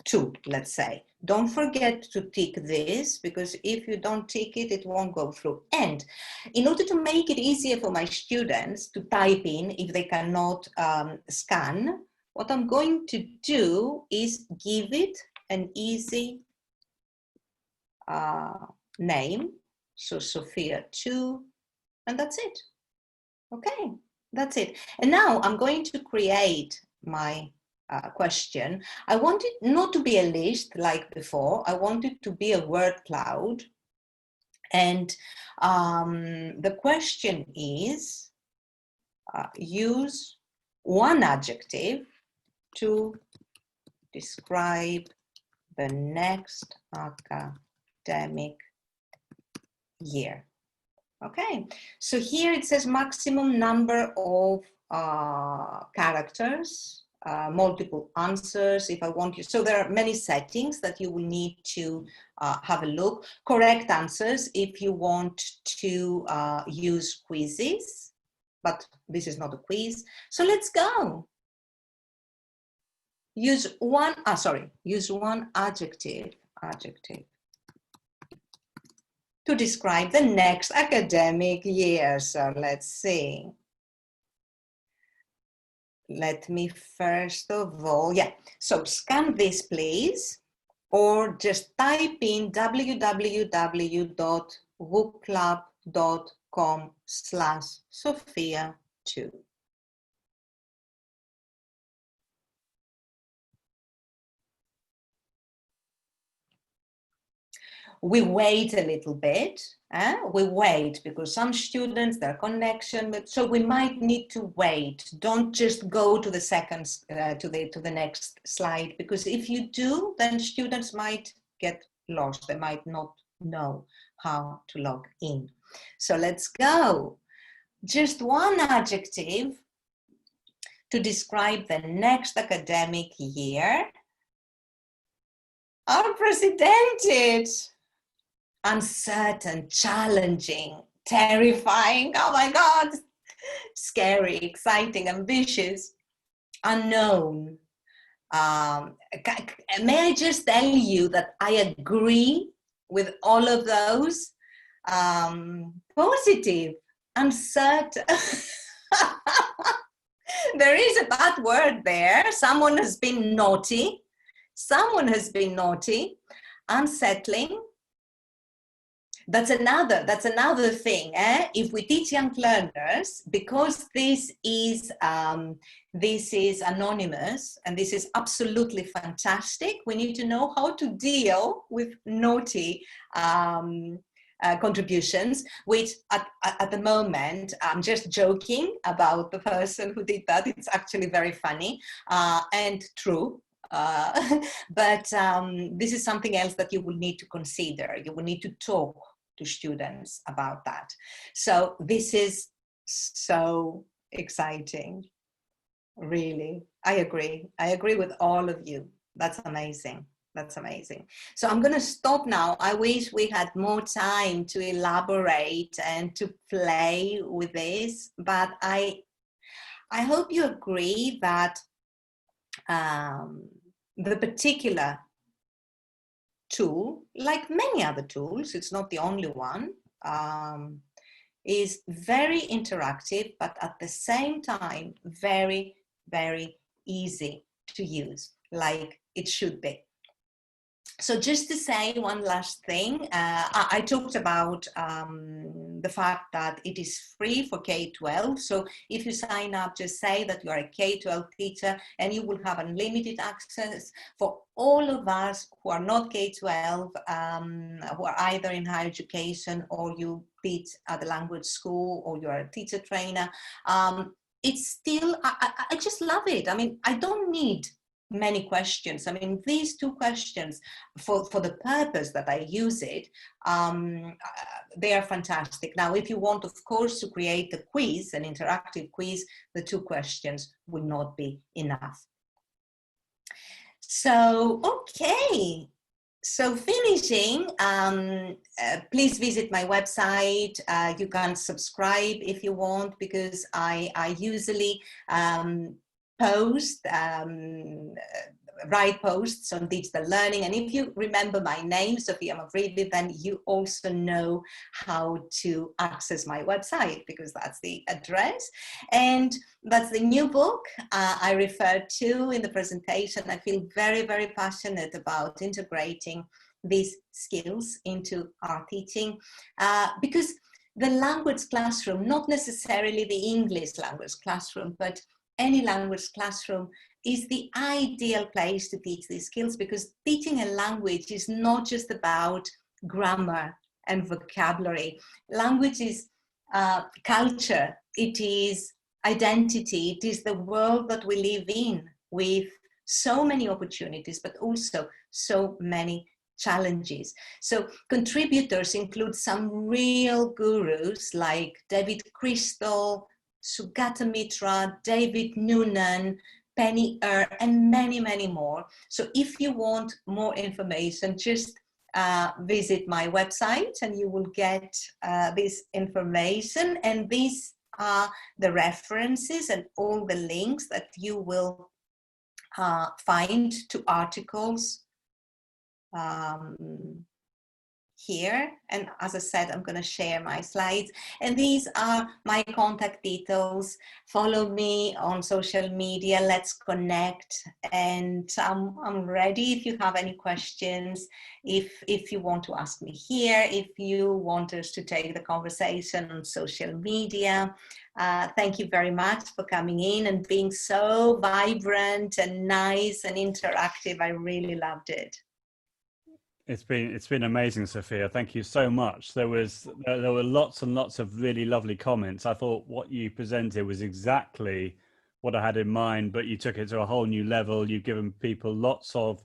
2, let's say. Don't forget to tick this, because if you don't tick it, it won't go through. And in order to make it easier for my students to type in if they cannot scan, what I'm going to do is give it an easy name. So Sophia 2, and that's it. Okay, that's it. And now I'm going to create my question. I want it not to be a list like before. I want it to be a word cloud. And the question is, use one adjective to describe the next academic year. Okay, so here it says maximum number of characters, multiple answers if I want you. So there are many settings that you will need to have a look. Correct answers if you want to use quizzes, but this is not a quiz. So let's go. use one adjective to describe the next academic year. So let's see. Let me first of all, so scan this please, or just type in www.wooclub.com/Sophia2. We wait a little bit. We wait because some students, their connection, so we might need to wait. Don't just go to the second, to the next slide, because if you do, then students might get lost. They might not know how to log in. So let's go. Just one adjective to describe the next academic year. Unprecedented. Uncertain, challenging, terrifying, oh my God, scary, exciting, ambitious, unknown. May I just tell you that I agree with all of those? Positive, uncertain. There is a bad word there. Someone has been naughty. Someone has been naughty. Unsettling. That's another thing. If we teach young learners, because this is anonymous and this is absolutely fantastic, we need to know how to deal with naughty contributions, which at the moment, I'm just joking about the person who did that. It's actually very funny and true. But this is something else that you will need to consider. You will need to talk to students about that. So this is so exciting, really. I agree with all of you. That's amazing. That's amazing. So I'm going to stop now. I wish we had more time to elaborate and to play with this, but I hope you agree that the particular tool, like many other tools, it's not the only one, is very interactive, but at the same time, very, very easy to use, like it should be. So just to say one last thing, I talked about the fact that it is free for K-12. So if you sign up, just say that you are a K-12 teacher and you will have unlimited access for all of us who are not K-12, who are either in higher education or you teach at the language school or you are a teacher trainer. It's still, I just love it. I mean, I don't need many questions. I mean, these two questions, for the purpose that I use it, they are fantastic. Now, if you want, of course, to create a quiz, an interactive quiz, the two questions will not be enough. So, okay. So finishing, please visit my website. You can subscribe if you want, because I usually write posts on digital learning. And if you remember my name, Sophia Mavridi, then you also know how to access my website, because that's the address. And that's the new book I referred to in the presentation. I feel very, very passionate about integrating these skills into our teaching, because the language classroom, not necessarily the English language classroom, but any language classroom, is the ideal place to teach these skills, because teaching a language is not just about grammar and vocabulary. Language is culture, it is identity, it is the world that we live in, with so many opportunities, but also so many challenges. So contributors include some real gurus like David Crystal, Sugata Mitra, David Noonan, Penny and many, many more. So if you want more information, just visit my website and you will get this information. And these are the references and all the links that you will find two articles here, and as I said, I'm going to share my slides, and these are my contact details. Follow me on social media, let's connect, and I'm ready if you have any questions, if you want to ask me here, if you want us to take the conversation on social media. Thank you very much for coming in and being so vibrant and nice and interactive. I really loved it. It's been amazing, Sophia. Thank you so much. There were lots and lots of really lovely comments. I thought what you presented was exactly what I had in mind, but you took it to a whole new level. You've given people lots of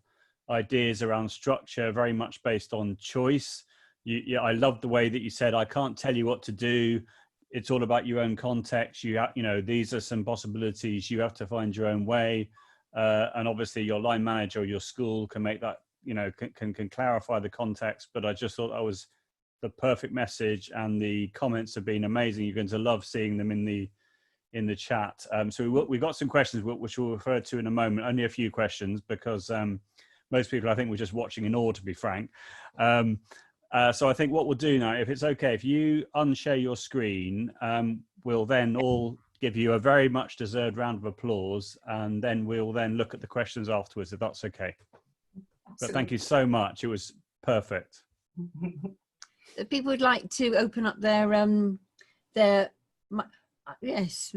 ideas around structure, very much based on choice. I love the way that you said, I can't tell you what to do. It's all about your own context. You know, these are some possibilities. You have to find your own way. And obviously your line manager or your school can make that, you know, can clarify the context. But I just thought that was the perfect message, and the comments have been amazing. You're going to love seeing them in the chat. So we've got some questions which we'll refer to in a moment. Only a few questions because most people I think were just watching in awe, to be frank. So I think what we'll do now, if it's okay, if you unshare your screen, we'll then all give you a very much deserved round of applause, and then we'll then look at the questions afterwards, if that's okay. But thank you so much. It was perfect. People would like to open up their yes,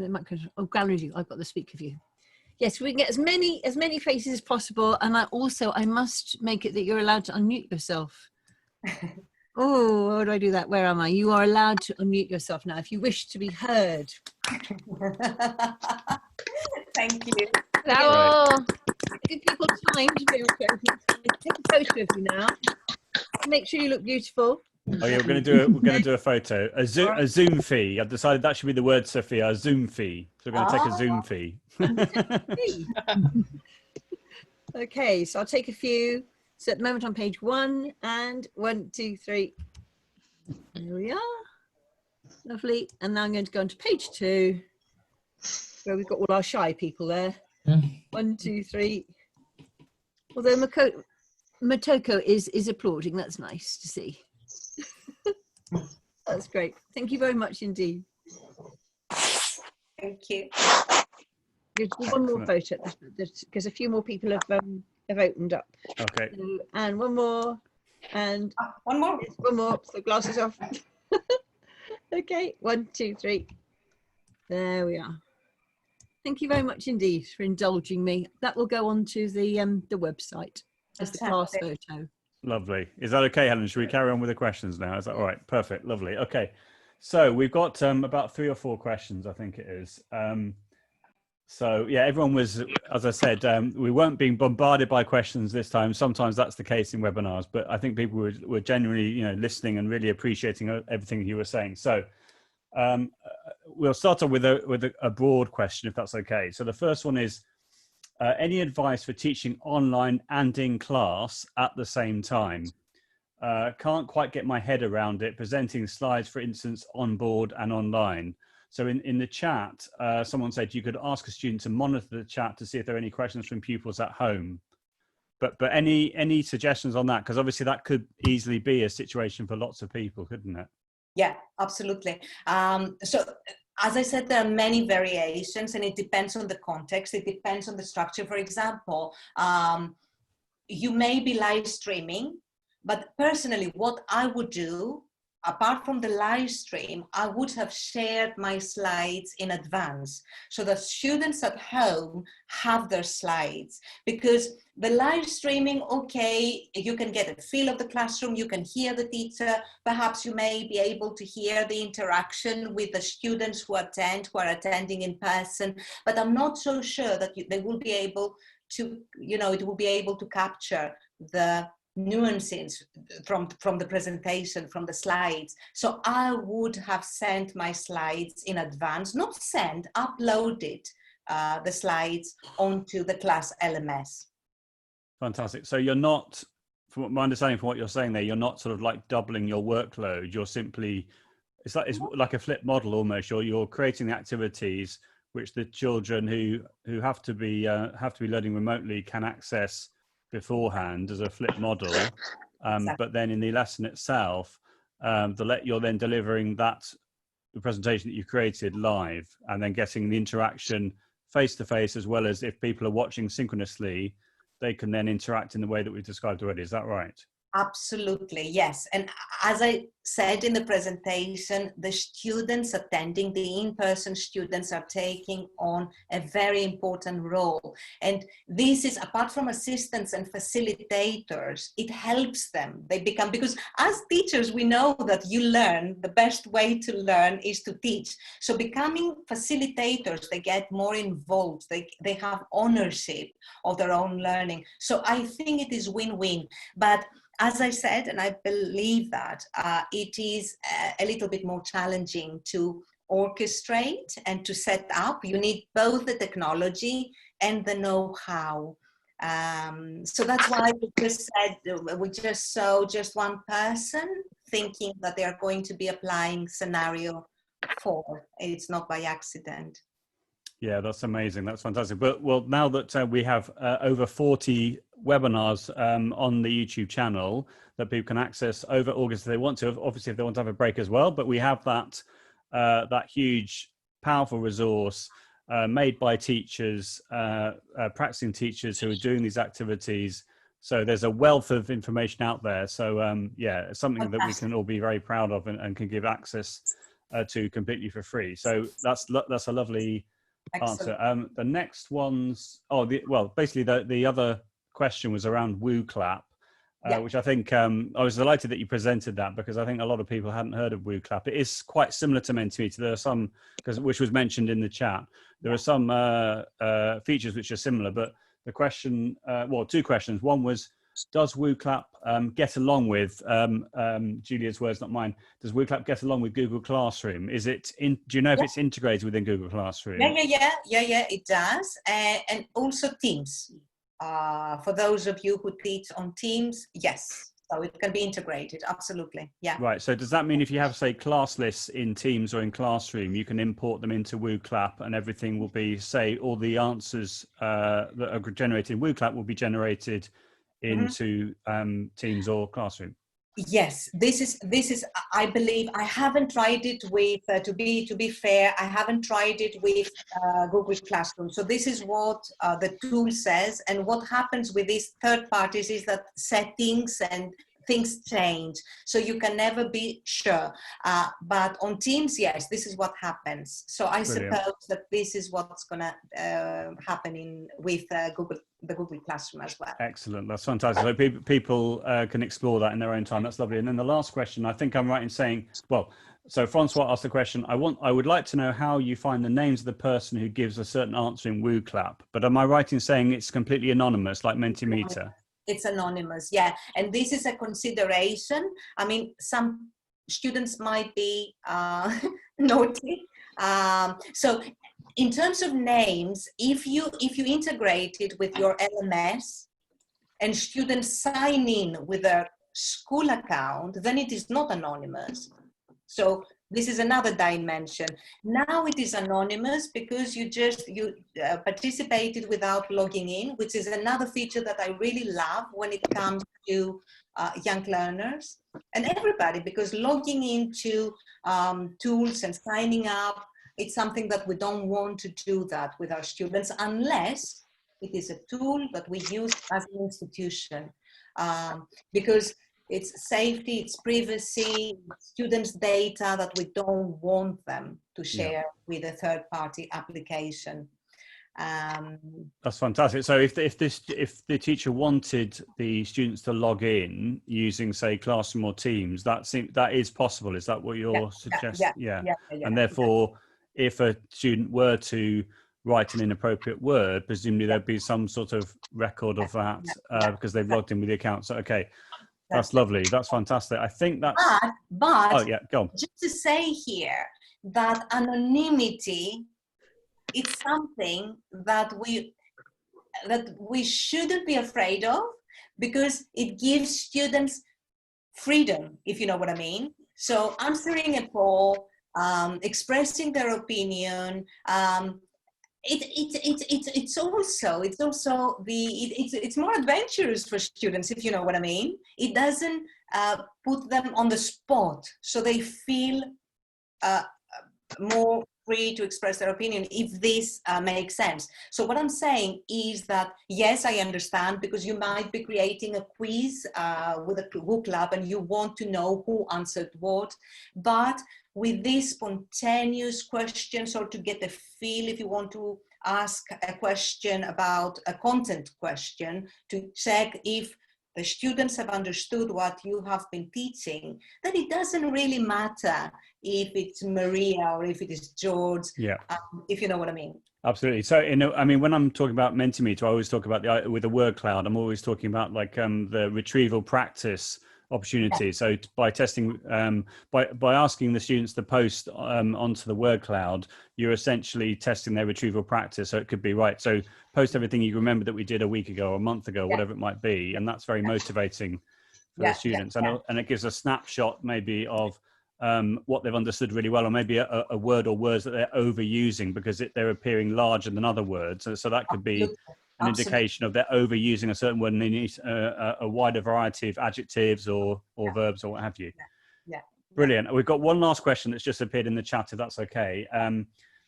gallery. I've got the speaker view. Yes, we can get as many faces as possible, and I must make it that you're allowed to unmute yourself. Oh, how do I do that? Where am I? You are allowed to unmute yourself now if you wish to be heard. Thank you. Bravo. Give people time to be able to open it. Take a photo of you now. Make sure you look beautiful. Oh yeah, we're going to do a photo, a Zoom fee. I've decided that should be the word, Sophia, a Zoom fee. So we're going to take a Zoom fee. Okay, so I'll take a few. So at the moment on page 1, and 1, 2, 3. There we are. Lovely. And now I'm going to go on to page 2, where we've got all our shy people there. 1, 2, 3. Although Motoko is applauding, that's nice to see. That's great. Thank you very much indeed. Thank you. There's one more photo because a few more people have opened up. Okay. So, and one more, and one more. One more. So glasses off. Okay. 1, 2, 3. There we are. Thank you very much indeed for indulging me. That will go on to the website as the class photo. Lovely. Is that okay, Helen? Should we carry on with the questions now? Is that all right? Perfect. Lovely. Okay. So we've got about 3 or 4 questions, I think it is. So yeah, everyone was, as I said, we weren't being bombarded by questions this time. Sometimes that's the case in webinars, but I think people were genuinely, you know, listening and really appreciating everything you were saying. So we'll start off with a broad question, if that's okay. So the first one is, any advice for teaching online and in class at the same time? Can't quite get my head around it, presenting slides, for instance, on board and online. So in the chat, someone said you could ask a student to monitor the chat to see if there are any questions from pupils at home. But any suggestions on that? Because obviously that could easily be a situation for lots of people, couldn't it? Yeah, absolutely. So as I said, there are many variations, and it depends on the context. It depends on the structure. For example, you may be live streaming, but personally, what I would do, apart from the live stream, I would have shared my slides in advance so that students at home have their slides. Because the live streaming, okay, you can get a feel of the classroom, you can hear the teacher, perhaps you may be able to hear the interaction with the students who are attending in person, but I'm not so sure that they will be able to, you know, it will be able to capture the nuances from the presentation, from the slides. So I would have sent my slides in advance, not sent, uploaded the slides onto the class LMS. Fantastic. So you're not, from my understanding from what you're saying there, you're not sort of like doubling your workload. You're simply, it's like a flip model almost. You're creating the activities which the children who have to be learning remotely can access beforehand as a flip model. Exactly. But then in the lesson itself, you're then delivering the presentation that you've created live, and then getting the interaction face to face, as well as if people are watching synchronously, they can then interact in the way that we've described already. Is that right? Absolutely, yes. And as I said in the presentation, the students attending, the in-person students, are taking on a very important role. And this is, apart from assistants and facilitators, it helps them. They become, because as teachers, we know that you learn, the best way to learn is to teach. So becoming facilitators, they get more involved. They have ownership of their own learning. So I think it is win-win. But as I said, and I believe that it is a little bit more challenging to orchestrate and to set up. You need both the technology and the know-how. So that's why we just said, we just saw just one person thinking that they are going to be applying scenario 4. It's not by accident. Yeah, that's amazing. That's fantastic. But well, now that we have over 40 webinars on the YouTube channel that people can access over August if they want to, obviously if they want to have a break as well, but we have that huge, powerful resource made by teachers, practicing teachers who are doing these activities. So there's a wealth of information out there. So yeah, it's something that we can all be very proud of and can give access to completely for free. So that's a lovely answer. The next one's, basically the other question was around WooClap, which I think I was delighted that you presented that, because I think a lot of people hadn't heard of WooClap. It is quite similar to Mentimeter. There are some, which was mentioned in the chat, there are some features which are similar, but the question, two questions. One was, does WooClap get along with, Julia's words, not mine, does WooClap get along with Google Classroom? Is it do you know if it's integrated within Google Classroom? Yeah, it does. And also Teams. For those of you who teach on Teams, yes. So it can be integrated, absolutely, yeah. Right, so does that mean if you have, say, class lists in Teams or in Classroom, you can import them into WooClap and everything will be, say, all the answers that are generated in WooClap will be generated into Teams or Classroom? Yes, this is. I believe, I haven't tried it with. To be fair, I haven't tried it with Google Classroom. So this is what the tool says, and what happens with these third parties is that settings and things change, so you can never be sure. But on Teams, yes, this is what happens. So I suppose that this is what's going to happen with the Google Classroom as well. Excellent, that's fantastic. So people can explore that in their own time. That's lovely. And then the last question, I think I'm right in saying, so Francois asked the question, I would like to know how you find the names of the person who gives a certain answer in WooClap. But am I right in saying it's completely anonymous, like Mentimeter? It's anonymous, yeah. And this is a consideration. I mean, some students might be naughty. So in terms of names, if you integrate it with your LMS and students sign in with a school account, then it is not anonymous. So this is another dimension. Now it is anonymous because you participated without logging in, which is another feature that I really love when it comes to young learners and everybody, because logging into tools and signing up, it's something that we don't want to do that with our students unless it is a tool that we use as an institution, because it's safety, it's privacy, students' data that we don't want them to share with a third-party application. That's fantastic. So if the teacher wanted the students to log in using, say, Classroom or Teams, that is possible. Is that what you're suggesting? Yeah. And therefore, if a student were to write an inappropriate word, presumably there'd be some sort of record of that because they've logged in with the account. So okay. That's lovely. That's fantastic. I think that's. But oh yeah, go on. Just to say here that anonymity is something that we shouldn't be afraid of, because it gives students freedom, if you know what I mean. So answering a poll, expressing their opinion, it's more adventurous for students, if you know what I mean. It doesn't put them on the spot, so they feel more free to express their opinion, if this makes sense. So what I'm saying is that, yes, I understand, because you might be creating a quiz with a book club and you want to know who answered what, but with these spontaneous questions, or to get a feel, if you want to ask a question about a content question, to check if the students have understood what you have been teaching, then it doesn't really matter if it's Maria or if it is George, if you know what I mean. Absolutely. So, I mean, when I'm talking about Mentimeter, I always talk about with the word cloud, I'm always talking about like the retrieval practice opportunity. So by testing, by asking the students to post onto the word cloud, you're essentially testing their retrieval practice. So it could be, right, so post everything you remember that we did a week ago or a month ago, whatever it might be. And that's very motivating for the students. And it gives a snapshot maybe of what they've understood really well, or maybe a word or words that they're overusing because they're appearing larger than other words. So that could be an indication of they're overusing a certain word and they need a wider variety of adjectives or verbs or what have you. Brilliant. We've got one last question that's just appeared in the chat, if that's okay.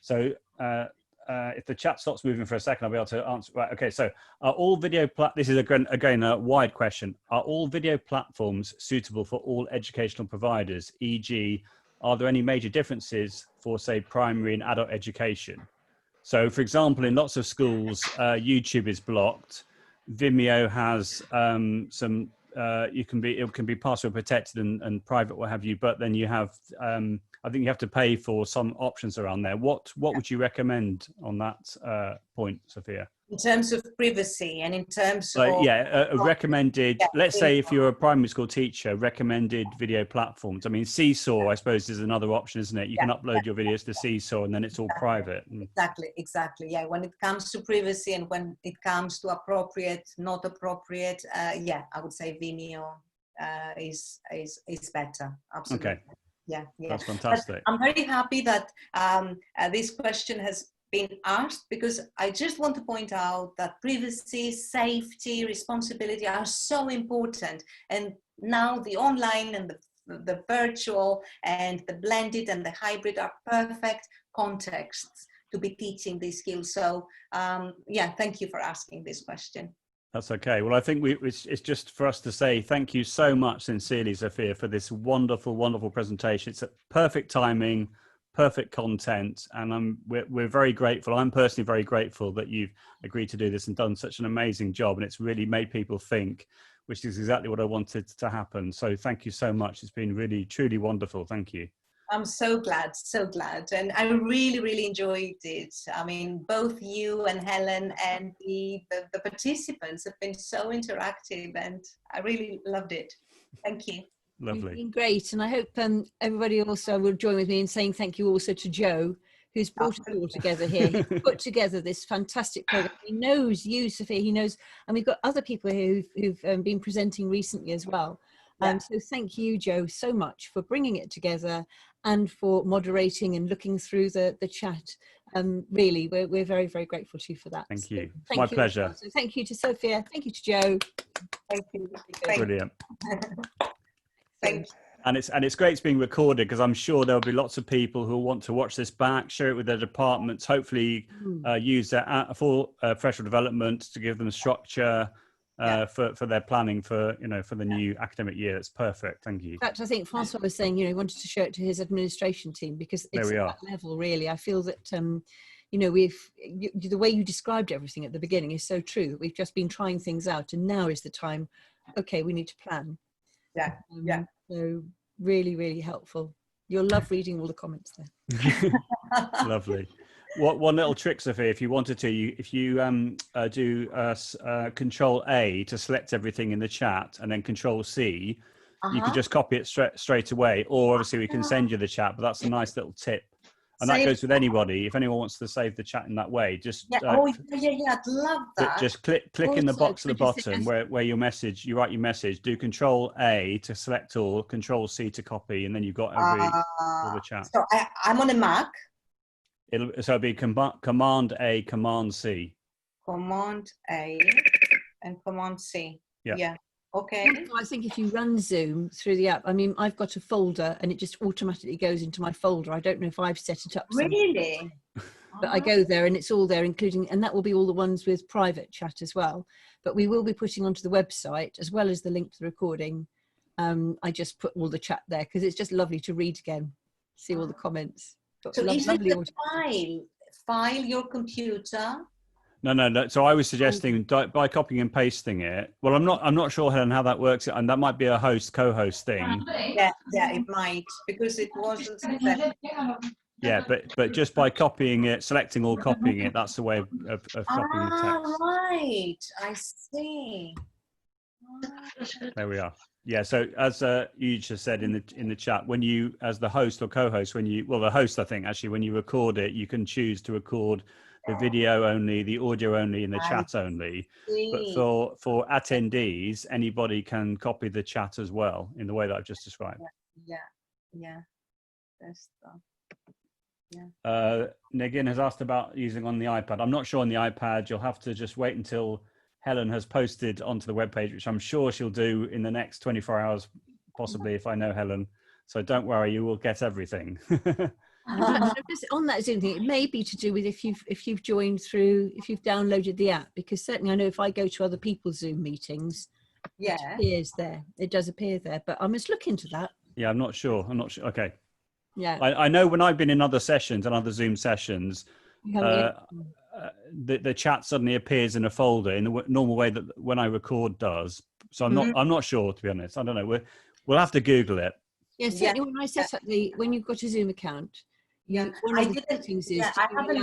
So if the chat stops moving for a second, I'll be able to answer. Right. Okay. So are all video, this is again a wide question. Are all video platforms suitable for all educational providers? E.g., are there any major differences for, say, primary and adult education? So, for example, in lots of schools, YouTube is blocked. Vimeo has some. It can be password protected and private, what have you. But then you have, I think you have to pay for some options around there. What would you recommend on that point, Sophia? In terms of privacy and in terms of... a recommended, let's say if you're a primary school teacher, recommended video platforms. I mean, Seesaw, I suppose, is another option, isn't it? You can upload your videos to Seesaw and then it's all private. Exactly. Yeah, when it comes to privacy and when it comes to appropriate, not appropriate, I would say Vimeo is better. Absolutely. Okay. Yeah. That's fantastic. But I'm very happy that this question has been asked, because I just want to point out that privacy, safety, responsibility are so important. And now the online and the virtual and the blended and the hybrid are perfect contexts to be teaching these skills. So thank you for asking this question. That's okay. Well, I think it's just for us to say thank you so much, sincerely, Sophia, for this wonderful, wonderful presentation. It's a perfect timing, perfect content, and we're very grateful. I'm personally very grateful that you've agreed to do this and done such an amazing job, and it's really made people think, which is exactly what I wanted to happen. So thank you so much. It's been really, truly wonderful. Thank you. I'm so glad. And I really, really enjoyed it. I mean, both you and Helen and the participants have been so interactive, and I really loved it. Thank you. Lovely. You've been great. And I hope everybody also will join with me in saying thank you also to Joe, who's brought it all together here. He put together this fantastic program. He knows you, Sophia, he knows, and we've got other people here who've been presenting recently as well. So thank you, Joe, so much for bringing it together and for moderating and looking through the chat. Really, we're very, very grateful to you for that. Thank you. So, My pleasure. So thank you to Sophia. Thank you to Joe. Thank you. Brilliant. Thank you. And it's great it's being recorded, because I'm sure there'll be lots of people who will want to watch this back, share it with their departments, hopefully use that for professional development to give them structure for their planning for the new academic year. It's perfect. Thank you. In fact, I think Francois was saying, he wanted to show it to his administration team, because it's at that level, really. I feel that, the way you described everything at the beginning is so true, that we've just been trying things out, and now is the time, okay, we need to plan. So really, really helpful. You'll love reading all the comments there. Lovely. One little trick, Sophia, if you wanted to, if you do Control A to select everything in the chat, and then Control C, you could just copy it straight away. Or obviously we can send you the chat, but that's a nice little tip. And that goes with anybody. If anyone wants to save the chat in that way, just I'd love that. Just click in the box at the bottom where you write your message. Do Control A to select all, Control C to copy, and then you've got all the chat. So I'm on a Mac. it'll be Command A, Command C. Command A and Command C. Yeah. Okay. I think if you run Zoom through the app, I mean, I've got a folder and it just automatically goes into my folder. I don't know if I've set it up. Really? But I go there and it's all there, including, and that will be all the ones with private chat as well. But we will be putting onto the website, as well as the link to the recording. I just put all the chat there because it's just lovely to read again, see all the comments. So is it the file your computer? No. So I was suggesting by copying and pasting it. Well, I'm not sure, Helen, how that works, and that might be a host-co-host thing. Yeah, it might, because it wasn't. Yeah, but just by copying it, selecting all, copying it, that's the way of copying the text. Right, I see. There we are. Yeah, so as you just said in the chat, when you, as the host or co-host, the host, I think, actually, when you record it, you can choose to record the video only, the audio only, and the chat only. But for attendees, anybody can copy the chat as well in the way that I've just described. Yeah. That's Negin has asked about using on the iPad. I'm not sure on the iPad. You'll have to just wait until Helen has posted onto the webpage, which I'm sure she'll do in the next 24 hours, possibly, if I know Helen. So don't worry, you will get everything. Just on that Zoom thing, it may be to do with if you've joined through, if you've downloaded the app, because certainly I know if I go to other people's Zoom meetings, it appears there. It does appear there, but I must look into that. Yeah, I'm not sure. Okay. Yeah. I know when I've been in other sessions and other Zoom sessions, the chat suddenly appears in a folder in the normal way that when I record does. So I'm not sure, to be honest. I don't know. We'll have to Google it. Yeah, certainly when I set up when you've got a Zoom account, one of the settings is I haven't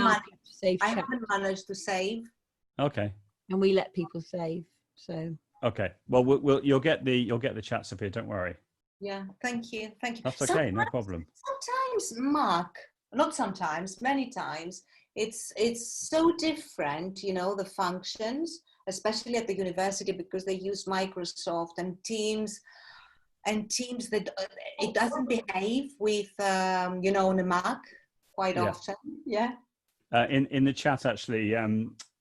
managed to save. Okay. And we let people save. So. Okay. Well, you'll get the chat, Sophia. Don't worry. Yeah. Thank you. That's okay. No problem. Sometimes, Mark, not sometimes, many times, it's so different, the functions, especially at the university, because they use Microsoft and Teams that it doesn't behave with, on a Mac quite often. Yeah. In the chat, actually,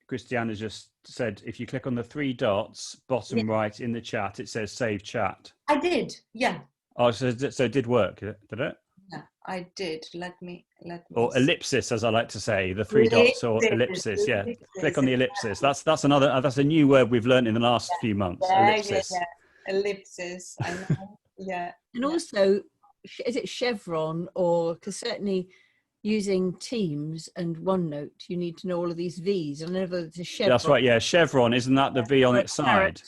Christiana just said, if you click on the 3 dots, bottom right in the chat, it says save chat. I did. Yeah. Oh, so it did work, did it? Yeah, I did. Let me. Or ellipsis, as I like to say, the 3 dots or ellipsis. Yeah. Click on the ellipsis. That's a new word we've learned in the last few months. Ellipsis. Yeah. Ellipsis. I know. Yeah. And also, is it chevron, or because certainly using Teams and OneNote, you need to know all of these V's. I never it's a chevron. That's right. Yeah, chevron. Isn't that the V on its side?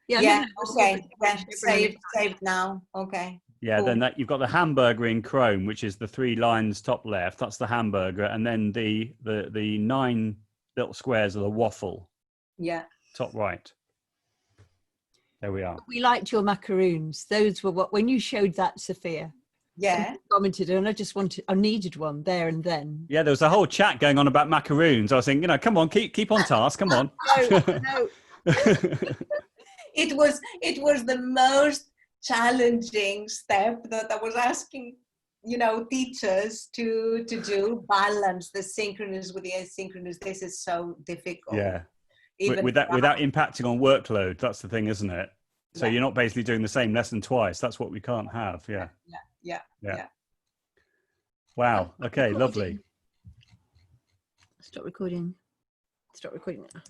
Yeah. Okay. Yeah. Saved now. Okay. Yeah. Cool. Then you've got the hamburger in Chrome, which is the 3 lines top left. That's the hamburger, and then the 9 little squares are the waffle. Yeah. Top right. There we are. We liked your macaroons. Those were when you showed that, Sophia. Yeah. Commented, and I needed one there and then. Yeah, there was a whole chat going on about macaroons. I was thinking, come on, keep on task. Come on. No. It was the most challenging step that I was asking, teachers to do, balance the synchronous with the asynchronous. This is so difficult. Yeah. Without impacting on workload, that's the thing, isn't it? So you're not basically doing the same lesson twice. That's what we can't have. Yeah. Wow. Okay. Lovely. Stop recording. Stop recording now.